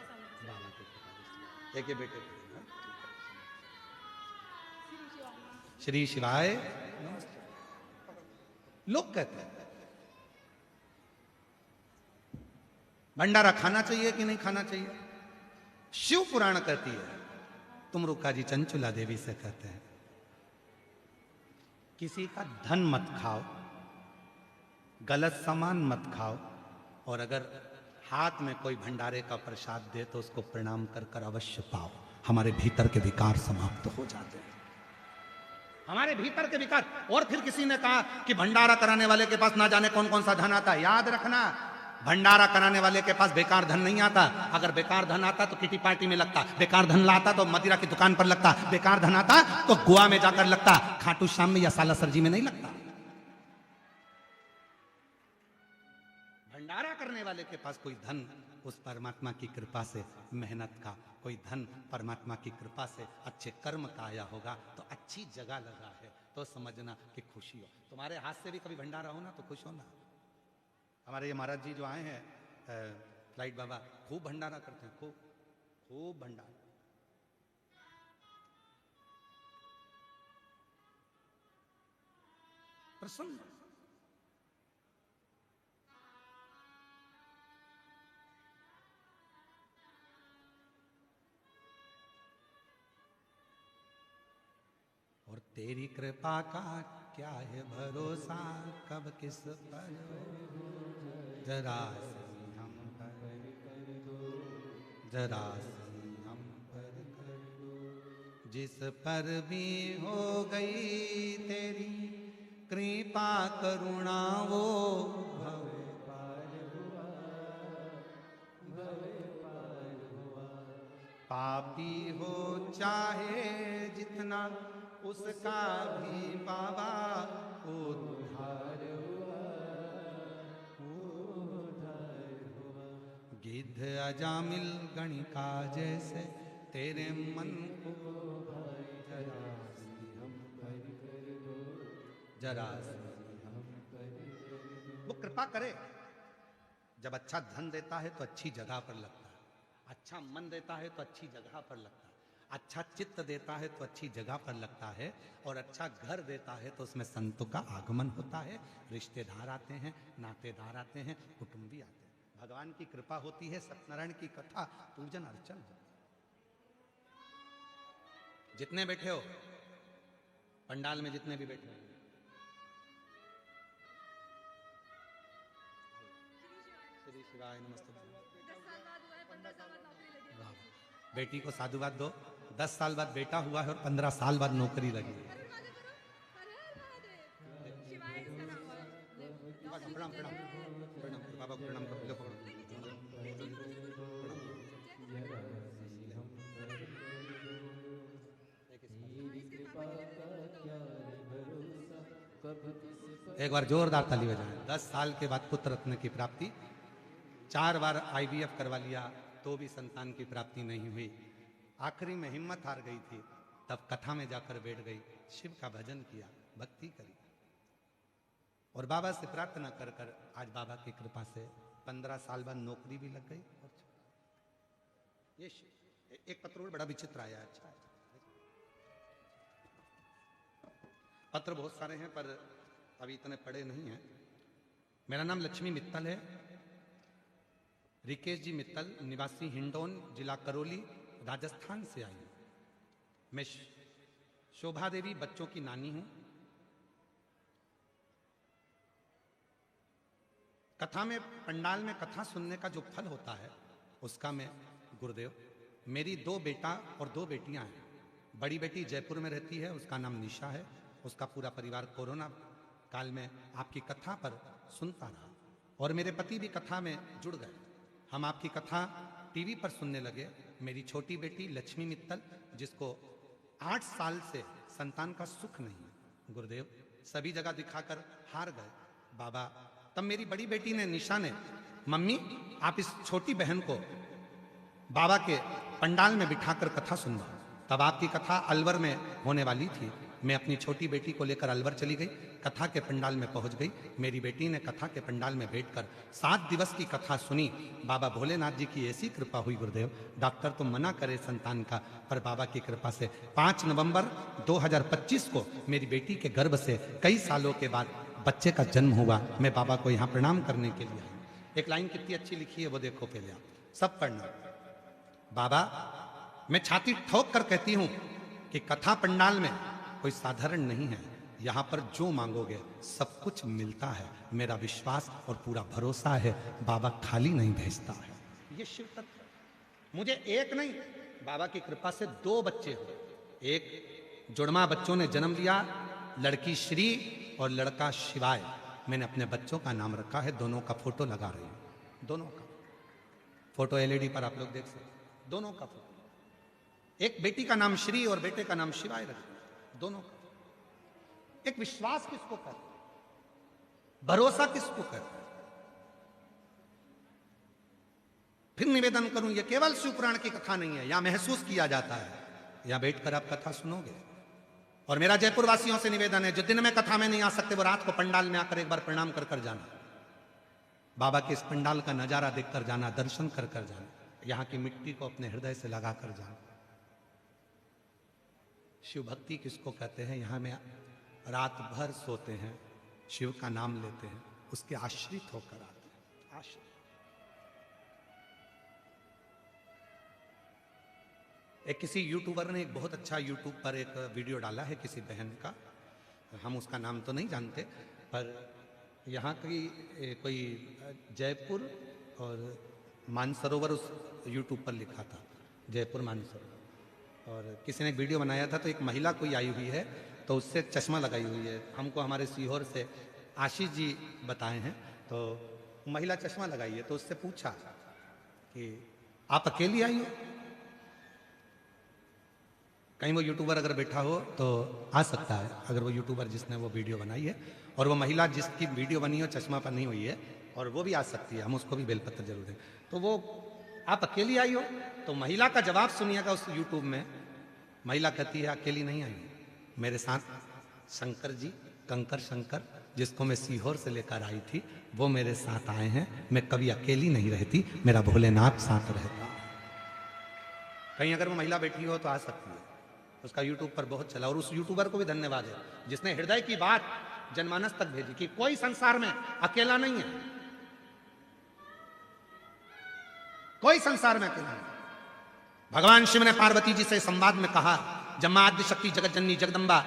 एक ये बेटे श्री शिवाय। लोग कहते हैं भंडारा खाना चाहिए कि नहीं खाना चाहिए। शिव पुराण कहती है, तुम रुका जी चंचुला देवी से कहते हैं, किसी का धन मत खाओ, गलत सामान मत खाओ, और अगर हाथ में कोई भंडारे का प्रसाद दे तो उसको प्रणाम कर कर अवश्य पाओ। हमारे भीतर के विकार समाप्त हो जाते हैं, हमारे भीतर के विकार। और फिर किसी ने कहा कि भंडारा कराने वाले के पास ना जाने कौन कौन सा धन आता है। याद रखना, भंडारा कराने वाले के पास बेकार धन नहीं आता। अगर बेकार धन आता तो किटी पार्टी में लगता, बेकार धन लाता तो मदिरा की दुकान पर लगता, बेकार धन आता तो गोवा में जाकर लगता, खाटू श्याम में या सालासर जी में नहीं लगता। भंडारा करने वाले के पास कोई धन उस परमात्मा की कृपा से, मेहनत का कोई धन परमात्मा की कृपा से, अच्छे कर्म का आया होगा तो अच्छी जगह लगा है, तो समझना कि खुशी हो। तुम्हारे हाथ से भी कभी भंडारा हो ना तो खुश हो ना। हमारे ये महाराज जी जो आए हैं फ्लाइट बाबा, खूब भंडारा करते हैं, खूब खूब भंडारा। प्रसन्न। और तेरी कृपा का क्या है भरोसा, कब किस पर जरा सी हम पर कर दो, जरा सी हम पर कर दो। जिस पर भी हो गई तेरी कृपा करुणा वो भव पार हुआ, भव पार हुआ। पापी हो चाहे जितना उसका भी बाबा उद्धार हुआ, उद्धार हुआ। गिद्ध अजामिल गणिका जैसे तेरे मन को भाई जरा सी हम पर कर दो, जरा सी हम पर कर दो। वो कृपा करे। जब अच्छा धन देता है तो अच्छी जगह पर लगता है, अच्छा मन देता है तो अच्छी जगह पर लगता है, अच्छा चित्त देता है तो अच्छी जगह पर लगता है, और अच्छा घर देता है तो उसमें संतों का आगमन होता है, रिश्तेदार आते हैं, नातेदार आते हैं, कुटुंबी आते हैं। भगवान की कृपा होती है, सत्यनारायण की कथा, पूजन अर्चन होता है। जितने बैठे हो पंडाल में, जितने भी बैठे हो, श्री शिवाय नमस्ते। बेटी को साधुवाद दो। 10 साल बाद बेटा हुआ है और 15 साल बाद नौकरी लगी है। प्रणाम प्रणाम प्रणाम बाबा को प्रणाम करो, प्रणाम। एक बार जोरदार ताली बजाएं। 10 साल के बाद पुत्र रत्न की प्राप्ति। 4 बार IVF करवा लिया तो भी संतान की प्राप्ति नहीं हुई। आखिरी में हिम्मत हार गई थी, तब कथा में जाकर बैठ गई, शिव का भजन किया, भक्ति करी, और बाबा से प्रार्थना कर कर आज बाबा की कृपा से 15 साल बाद नौकरी भी लग गई। ये एक पत्र बड़ा विचित्र आया। अच्छा, पत्र बहुत सारे हैं पर अभी इतने पढ़े नहीं हैं। मेरा नाम लक्ष्मी मित्तल है, रिकेश जी मित्तल, निवासी हिंडौन, जिला करौली, राजस्थान से आई हूं। मैं शोभा देवी बच्चों की नानी हूं। कथा में, पंडाल में कथा सुनने का जो फल होता है उसका मैं गुरुदेव, मेरी 2 बेटा और 2 बेटियां हैं। बड़ी बेटी जयपुर में रहती है, उसका नाम निशा है। उसका पूरा परिवार कोरोना काल में आपकी कथा पर सुनता रहा, और मेरे पति भी कथा में जुड़ गए। हम आपकी कथा टीवी पर सुनने लगे। मेरी छोटी बेटी लक्ष्मी मित्तल, जिसको 8 साल से संतान का सुख नहीं है, गुरुदेव सभी जगह दिखाकर हार गए बाबा। तब मेरी बड़ी बेटी ने, निशा ने, मम्मी आप इस छोटी बहन को बाबा के पंडाल में बिठाकर कथा सुनना। तब आपकी कथा अलवर में होने वाली थी। मैं अपनी छोटी बेटी को लेकर अलवर चली गई, कथा के पंडाल में पहुंच गई। मेरी बेटी ने कथा के पंडाल में बैठकर 7 दिवस की कथा सुनी। बाबा भोलेनाथ जी की ऐसी कृपा हुई गुरुदेव, डॉक्टर तो मना करे संतान का, पर बाबा की कृपा से 5 नवंबर 2025 को मेरी बेटी के गर्भ से कई सालों के बाद बच्चे का जन्म हुआ। मैं बाबा को यहाँ प्रणाम करने के लिए आई। एक लाइन कितनी अच्छी लिखी है वो देखो पहले आप सब पढ़ना। बाबा, मैं छाती ठोक कर कहती हूं कि कथा पंडाल में कोई साधारण नहीं है। यहां पर जो मांगोगे सब कुछ मिलता है। मेरा विश्वास और पूरा भरोसा है, बाबा खाली नहीं भेजता है। ये शिव तत्व मुझे 1 नहीं बाबा की कृपा से 2 बच्चे हुए। एक जुड़वा बच्चों ने जन्म लिया, लड़की श्री और लड़का शिवाय। मैंने अपने बच्चों का नाम रखा है, दोनों का फोटो लगा रही हूं, दोनों का फोटो एलईडी पर आप लोग देख सकते, दोनों का फोटो। एक बेटी का नाम श्री और बेटे का नाम शिवाय रखा, दोनों का। एक विश्वास किसको कर, भरोसा किसको कर। फिर निवेदन करूं, यह केवल शिवपुराण की कथा नहीं है, यहां महसूस किया जाता है, यहां बैठकर आप कथा सुनोगे। और मेरा जयपुर वासियों से निवेदन है, जो दिन में कथा में नहीं आ सकते वो रात को पंडाल में आकर एक बार प्रणाम कर कर जाना, बाबा के इस पंडाल का नजारा देखकर जाना, दर्शन कर कर जाना, यहां की मिट्टी को अपने हृदय से लगा कर जाना। शिव भक्ति किसको कहते हैं, यहां में रात भर सोते हैं, शिव का नाम लेते हैं, उसके आश्रित होकर आते हैं, आश्रित। एक किसी यूट्यूबर ने एक बहुत अच्छा यूट्यूब पर एक वीडियो डाला है किसी बहन का, हम उसका नाम तो नहीं जानते, पर यहाँ की कोई जयपुर और मानसरोवर उस यूट्यूब पर लिखा था, जयपुर मानसरोवर। और किसी ने एक वीडियो बनाया था, तो एक महिला कोई आई हुई है, तो उससे चश्मा लगाई हुई है, हमको हमारे सीहोर से आशीष जी बताए हैं। तो महिला चश्मा लगाई है, तो उससे पूछा कि आप अकेली आई हो, कहीं वो यूट्यूबर अगर बैठा हो तो आ सकता है, अगर वो यूट्यूबर जिसने वो वीडियो बनाई है और वो महिला जिसकी वीडियो बनी हो चश्मा पर नहीं हुई है, और वो भी आ सकती है, हम उसको भी बेलपत्र जरूर दें। तो वो आप अकेली आई हो, तो महिला का जवाब सुनिएगा उस यूट्यूब में। महिला कहती है अकेली नहीं आई, मेरे साथ शंकर जी, कंकर शंकर, जिसको मैं सीहोर से लेकर आई थी, वो मेरे साथ आए हैं, मैं कभी अकेली नहीं रहती, मेरा भोलेनाथ साथ रहता। कहीं अगर वो महिला बैठी हो तो आ सकती है, उसका यूट्यूब पर बहुत चला। और उस यूट्यूबर को भी धन्यवाद है जिसने हृदय की बात जनमानस तक भेजी कि कोई संसार में अकेला नहीं है, कोई संसार में अकेला नहीं। भगवान शिव ने पार्वती जी से संवाद में कहा, जब मां आद्य शक्ति जगत जननी जगदम्बा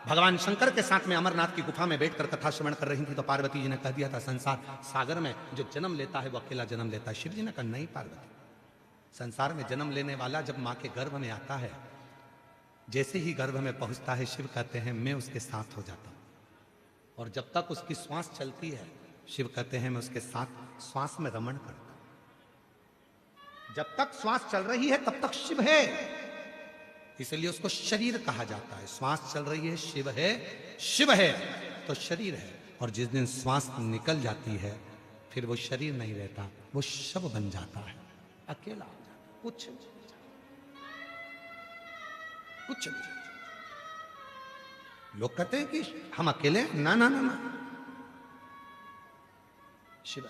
भगवान शंकर के साथ में अमरनाथ की गुफा में बैठकर कथा श्रवण कर रही थी, तो पार्वती जी ने कह दिया था, संसार सागर में जो जन्म लेता है वो अकेला जन्म लेता है। शिव जी ने कहा, नहीं पार्वती, संसार में जन्म लेने वाला जब मां के गर्भ में आता है, जैसे ही गर्भ में पहुंचता है, शिव कहते हैं मैं उसके साथ हो जाता हूं, और जब तक उसकी श्वास चलती है, शिव कहते हैं मैं उसके साथ श्वास में रमण करता हूं। जब तक श्वास चल रही है तब तक शिव है, इसलिए उसको शरीर कहा जाता है। श्वास चल रही है, शिव है, शिव है तो शरीर है। और जिस दिन श्वास निकल जाती है, फिर वो शरीर नहीं रहता, वो शव बन जाता है, अकेला हो जाता है, कुछ नहीं। लोग कहते हैं कि हम अकेले, ना ना ना ना, शिव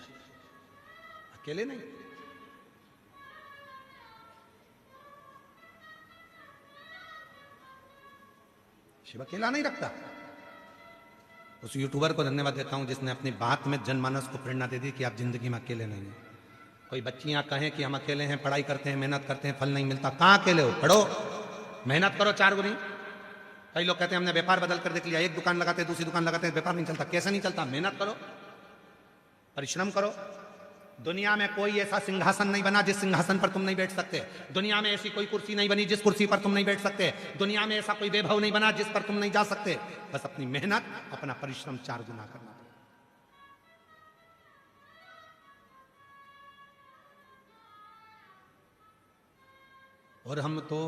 अकेले नहीं। शिव अकेला नहीं रखता। उस यूट्यूबर को धन्यवाद देता हूं जिसने अपनी बात में जनमानस को प्रेरणा दे दी कि आप जिंदगी में अकेले नहीं हैं। कोई बच्चियां कहें कि हम अकेले हैं, पढ़ाई करते हैं, मेहनत करते हैं, फल नहीं मिलता, कहां अकेले हो? पढ़ो, मेहनत करो 4 गुनी। कई लोग कहते हैं हमने व्यापार बदल कर देख लिया, एक दुकान लगाते हैं, दूसरी दुकान लगाते हैं, व्यापार नहीं चलता। कैसे नहीं चलता? मेहनत करो, परिश्रम करो। दुनिया में कोई ऐसा सिंहासन नहीं बना जिस सिंहासन पर तुम नहीं बैठ सकते। दुनिया में ऐसी कोई कुर्सी नहीं बनी जिस कुर्सी पर तुम नहीं बैठ सकते। दुनिया में ऐसा कोई वैभव नहीं बना जिस पर तुम नहीं जा सकते। बस अपनी मेहनत, अपना परिश्रम 4 गुना करना। और हम तो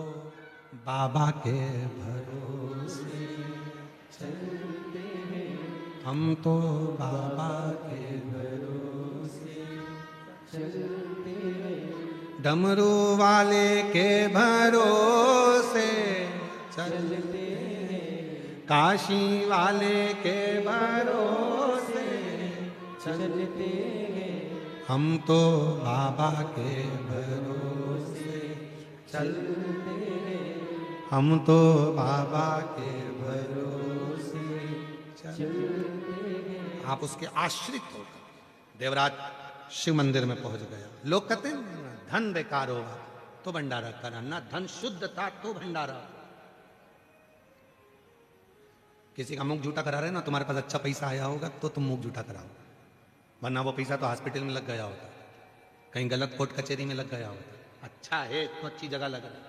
बाबा के भरोसे चलते हैं, हम तो बाबा के भरोसे चलते हैं, डमरू वाले के भरोसे चलते हैं, काशी वाले के भरोसे चलते हैं, हम तो बाबा के भरोसे चलते हैं, हम तो बाबा के भरोसे चलते हैं। आप उसके आश्रित हो। देवराज शिव मंदिर में पहुंच गया। लोग कहते हैं धन बेकार होगा तो भंडारा कराना, धन शुद्ध था तो भंडारा। किसी का मुख झूठा करा रहे ना, तुम्हारे पास अच्छा पैसा आया होगा तो तुम मुख झूठा कराओ, वरना वो पैसा तो हॉस्पिटल में लग गया होता, कहीं गलत कोर्ट कचहरी में लग गया होता। अच्छा है तो अच्छी जगह लग रहा है,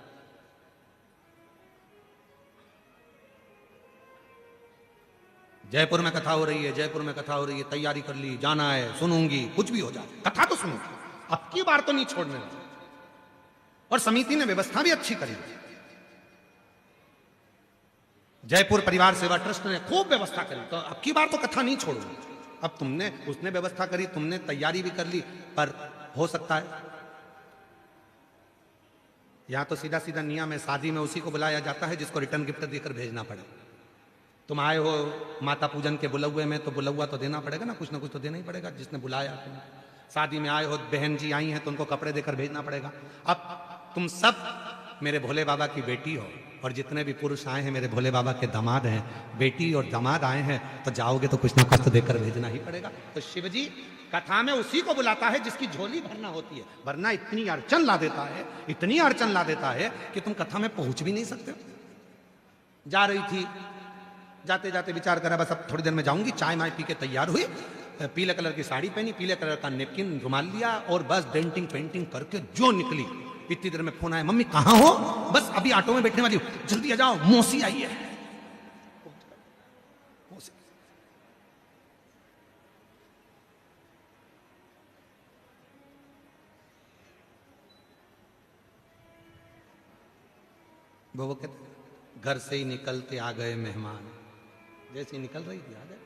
जयपुर में कथा हो रही है, जयपुर में कथा हो रही है, तैयारी कर ली, जाना है, सुनूंगी, कुछ भी हो जाए, कथा तो सुनूंगी, अब की बार तो नहीं छोड़ने वाला। और समिति ने व्यवस्था भी अच्छी करी। जयपुर परिवार सेवा ट्रस्ट ने खूब व्यवस्था करी, तो अब की बार तो कथा नहीं छोड़ूंगी। अब तुमने, उसने व्यवस्था करी, तुमने तैयारी भी कर ली, पर हो सकता है यहां तो सीधा सीधा नियम है, शादी में उसी को बुलाया जाता है जिसको रिटर्न गिफ्ट देकर भेजना पड़े। तुम आए हो माता पूजन के बुलौए में, तो बुलौआ तो देना पड़ेगा ना कुछ तो देना ही पड़ेगा जिसने बुलाया। तुम शादी में आए हो, बहन जी आई हैं, तो उनको कपड़े देकर भेजना पड़ेगा। अब तुम सब मेरे भोले बाबा की बेटी हो, और जितने भी पुरुष आए हैं मेरे भोले बाबा के दामाद हैं, बेटी और दामाद आए हैं, तो जाओगे तो कुछ ना कुछ तो देकर भेजना ही पड़ेगा। तो शिव जी कथा में उसी को बुलाता है जिसकी झोली भरना होती है, वरना इतनी अड़चन ला देता है, इतनी अड़चन ला देता है कि तुम कथा में पहुंच भी नहीं सकते। जा रही थी, जाते जाते विचार करा बस अब थोड़ी देर में जाऊंगी, चाय माय पी के तैयार हुई, पीले कलर की साड़ी पहनी, पीले कलर का नेपकिन रुमाल लिया, और बस डेंटिंग पेंटिंग करके जो निकली, इतनी देर में फोन आया, मम्मी कहाँ हो? बस अभी ऑटो में बैठने वाली हूं, जल्दी आ जाओ, मौसी आई है। वो कहते घर से ही निकलते आ गए मेहमान, जैसे निकल रही थी आ गए।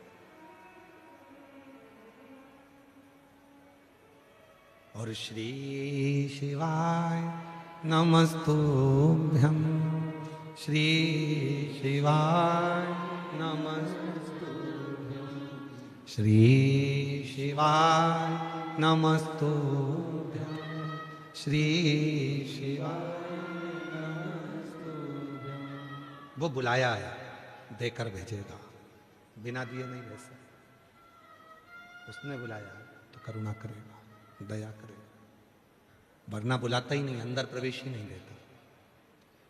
और श्री शिवाय नमस्तुभ्यं, श्री शिवाय नमस्तुभ्यं, श्री शिवाय नमस्तुभ्यं, श्री शिवाय नमस्तुभ्यं। वो बुलाया है, देकर भेजेगा, बिना दिए नहीं भेज सकता। उसने बुलाया तो करुणा करेगा, दया करेगा, वरना बुलाता ही नहीं, अंदर प्रवेश ही नहीं देता,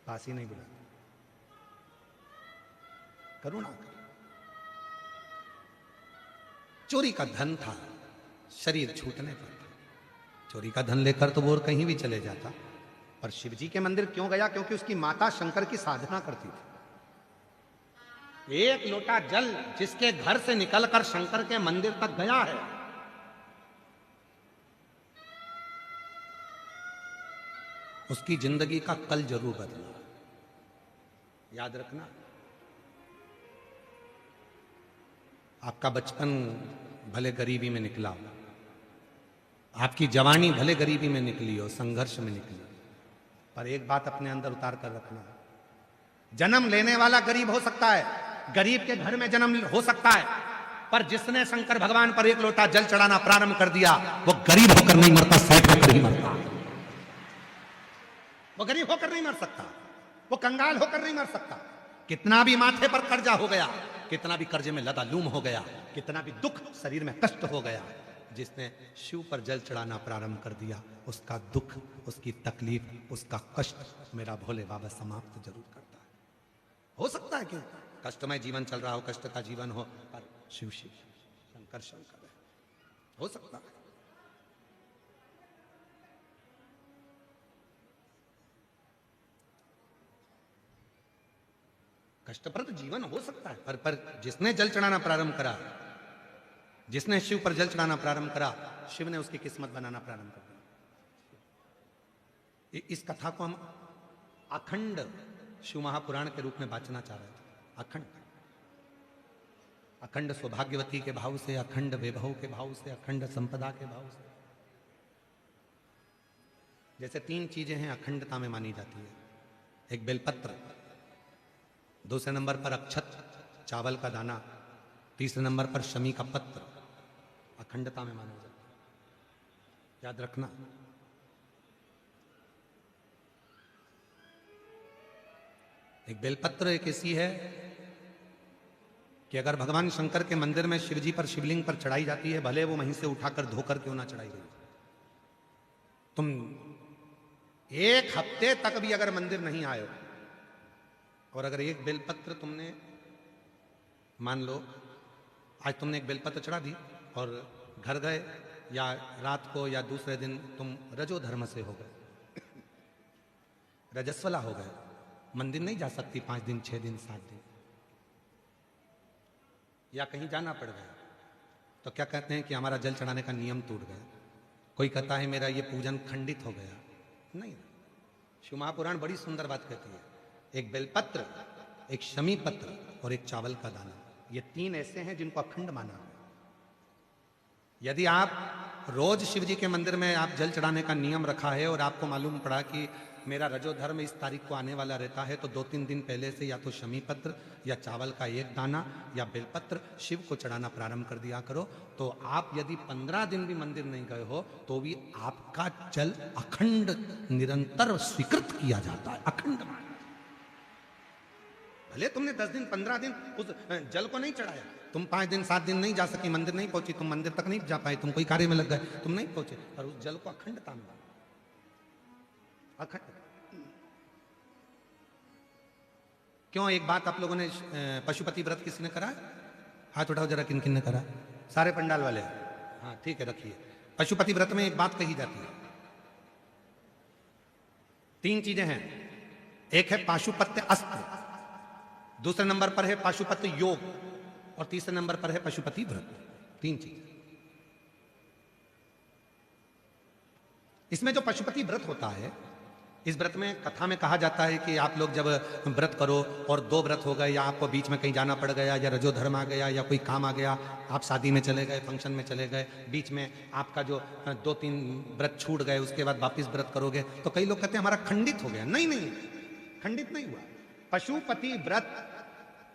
पास ही नहीं बुलाता। करुणा कर। चोरी का धन था, शरीर छूटने पर था, चोरी का धन लेकर तो वो और कहीं भी चले जाता, पर शिवजी के मंदिर क्यों गया? क्योंकि उसकी माता शंकर की साधना करती थी। एक लोटा जल जिसके घर से निकलकर शंकर के मंदिर तक गया है, उसकी जिंदगी का कल जरूर बदला। याद रखना, आपका बचपन भले गरीबी में निकला हो, आपकी जवानी भले गरीबी में निकली हो, संघर्ष में निकली, पर एक बात अपने अंदर उतार कर रखना, जन्म लेने वाला गरीब हो सकता है, गरीब के घर में जन्म हो सकता है, पर जिसने शंकर भगवान पर एक लोटा जल चढ़ाना प्रारंभ कर दिया, वो गरीब होकर नहीं मरता, सेठ होकर ही मरता। वो गरीब होकर नहीं मर सकता, वो कंगाल होकर नहीं मर सकता। कितना भी माथे पर कर्जा हो गया, कितना भी कर्जे में लदालूम हो गया, कितना भी दुख शरीर में कष्ट हो गया, जिसने शिव पर जल चढ़ाना प्रारंभ कर दिया, उसका दुख, उसकी तकलीफ, उसका कष्ट मेरा भोले बाबा समाप्त जरूर करता है। हो सकता है कि कष्टमय जीवन चल रहा हो, कष्ट का जीवन हो, पर शिव शिव शंकर शंकर है, हो सकता है। कष्टप्रद जीवन हो सकता है, पर जिसने जल चढ़ाना प्रारंभ करा, जिसने शिव पर जल चढ़ाना प्रारंभ करा, शिव ने उसकी किस्मत बनाना प्रारंभ कर दिया। इस कथा को हम अखंड शिव महापुराण के रूप में बांचना चाह रहे थे। अखंड अखंड सौभाग्यवती के भाव से, अखंड वैभव के भाव से, अखंड संपदा के भाव से। जैसे 3 चीजें हैं अखंडता में मानी जाती है, एक बेलपत्र, दूसरे नंबर पर अक्षत चावल का दाना, तीसरे नंबर पर शमी का पत्र, अखंडता में माना जाता है। याद रखना, एक बेलपत्र एक ऐसी है कि अगर भगवान शंकर के मंदिर में शिवजी पर शिवलिंग पर चढ़ाई जाती है, भले वो वहीं से उठाकर धोकर क्यों ना चढ़ाई गई, तुम 1 हफ्ते तक भी अगर मंदिर नहीं आए और अगर एक बेलपत्र तुमने, मान लो आज तुमने एक बेलपत्र चढ़ा दी और घर गए, या रात को या दूसरे दिन तुम रजो धर्म से हो गए, रजस्वला हो गए, मंदिर नहीं जा सकती 5 दिन, 6 दिन, 7 दिन। या कहीं जाना पड़ गया, तो क्या कहते हैं कि हमारा जल चढ़ाने का नियम टूट गया। कोई कहता है मेरा ये पूजन खंडित हो गया। नहीं, शिव महापुराण बड़ी सुंदर बात कहती है, एक बेलपत्र, एक शमी पत्र और एक चावल का दाना, ये तीन ऐसे हैं जिनको अखंड माना है। यदि आप रोज शिव जी के मंदिर में आप जल चढ़ाने का नियम रखा है और आपको मालूम पड़ा कि मेरा रजो धर्म इस तारीख को आने वाला रहता है, तो 2-3 दिन पहले से या तो शमी पत्र या चावल का एक दाना या बेलपत्र शिव को चढ़ाना प्रारंभ कर दिया करो। तो आप यदि 15 दिन भी मंदिर नहीं गए हो तो भी आपका जल अखंड निरंतर स्वीकृत किया जाता है, अखंड। भले तुमने 10 दिन 15 दिन उस जल को नहीं चढ़ाया, तुम 5 दिन 7 दिन नहीं जा सकी, मंदिर नहीं पहुंची, तुम मंदिर तक नहीं जा पाए, तुम कोई कार्य में लग गए, तुम नहीं पहुंचे, पर उस जल को अखंडता में, अखंड। क्यों? एक बात आप लोगों ने पशुपति व्रत किसी ने करा? हाथ उठाओ जरा, किन किन ने करा? सारे पंडाल वाले? हाँ ठीक है, रखिए। पशुपति व्रत में एक बात कही जाती है, 3 चीजें हैं। एक है पाशुपत्य अस्त्र, दूसरे नंबर पर है पाशुपत्य योग, और तीसरे नंबर पर है पशुपति व्रत। 3 चीज। इसमें जो पशुपति व्रत होता है, इस व्रत में कथा में कहा जाता है कि आप लोग जब व्रत करो और 2 व्रत हो गए, या आपको बीच में कहीं जाना पड़ गया, या रजो धर्म आ गया, या कोई काम आ गया, आप शादी में चले गए, फंक्शन में चले गए, बीच में आपका जो 2-3 व्रत छूट गए, उसके बाद वापिस व्रत करोगे, तो कई लोग कहते हैं हमारा खंडित हो गया। नहीं नहीं, खंडित नहीं हुआ। पशुपति व्रत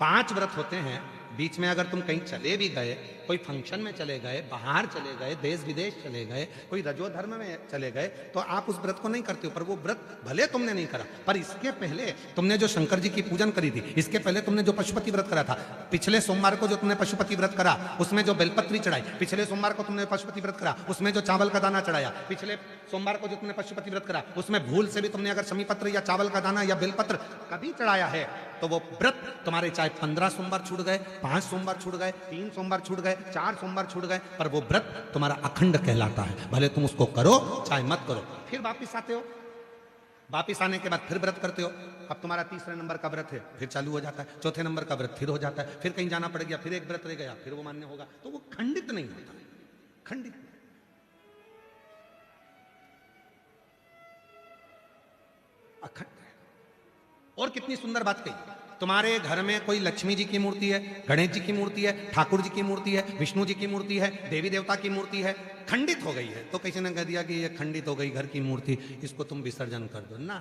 5 व्रत होते हैं। बीच में अगर तुम कहीं चले भी गए, कोई फंक्शन में चले गए, बाहर चले गए, देश विदेश चले गए, कोई रजो धर्म में चले गए, तो आप उस व्रत को नहीं करते हो। पर वो व्रत भले तुमने नहीं करा, पर इसके पहले तुमने जो शंकर जी की पूजन करी थी, इसके पहले तुमने जो पशुपति व्रत करा था, पिछले सोमवार को जो तुमने पशुपति व्रत करा, उसमें जो बेलपत्री चढ़ाई, पिछले सोमवार को तुमने पशुपति व्रत करा, उसमें जो चावल का दाना चढ़ाया, पिछले सोमवार को जो तुमने पशुपति व्रत करा, उसमें भूल से भी तुमने अगर शमी पत्र या चावल का दाना या बेलपत्र कभी चढ़ाया है, तो वो व्रत तुम्हारे चाहे 15 सोमवार छूट गए, 5 सोमवार छूट गए, 3 सोमवार छूट गए, 4 सोमवार छूट गए, पर वो व्रत तुम्हारा अखंड कहलाता है। भले तुम उसको करो चाहे मत करो। फिर वापिस आते हो, वापिस आने के बाद फिर व्रत करते हो। अब तुम्हारा तीसरे नंबर का व्रत है, फिर चालू हो जाता है, चौथे नंबर का व्रत फिर हो जाता है, फिर कहीं जाना पड़ गया, फिर एक व्रत रह गया, फिर वो मान्य होगा। तो वो खंडित नहीं होता, खंडित। अखंड। और कितनी सुंदर बात कही, तुम्हारे घर में कोई लक्ष्मी जी की मूर्ति है, गणेश जी की मूर्ति है, ठाकुर जी की मूर्ति है, विष्णु जी की मूर्ति है, देवी देवता की मूर्ति है, खंडित हो गई है, तो किसी ने कह दिया कि ये खंडित हो गई घर की मूर्ति, इसको तुम विसर्जन कर दो। ना,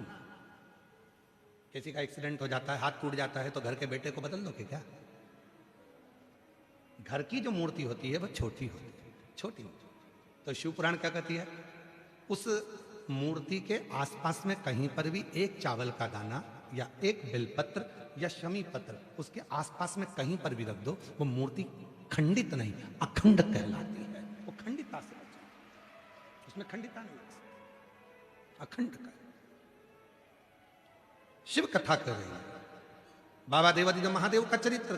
किसी का एक्सीडेंट हो जाता है, हाथ टूट जाता है, तो घर के बेटे को बदल दो कि क्या? घर की जो मूर्ति होती है वह छोटी होती है, छोटी। तो शिव पुराण क्या कहती है, उस मूर्ति के आसपास में कहीं पर भी एक चावल का दाना या एक बेलपत्र या शमी पत्र उसके आसपास में कहीं पर भी रख दो, वो मूर्ति खंडित नहीं, अखंड कहलाती है। वो खंडिता से बचा, उसमें खंडिता नहीं, अखंड का। शिव कथा कर रही है, बाबा देवादिदेव महादेव का चरित्र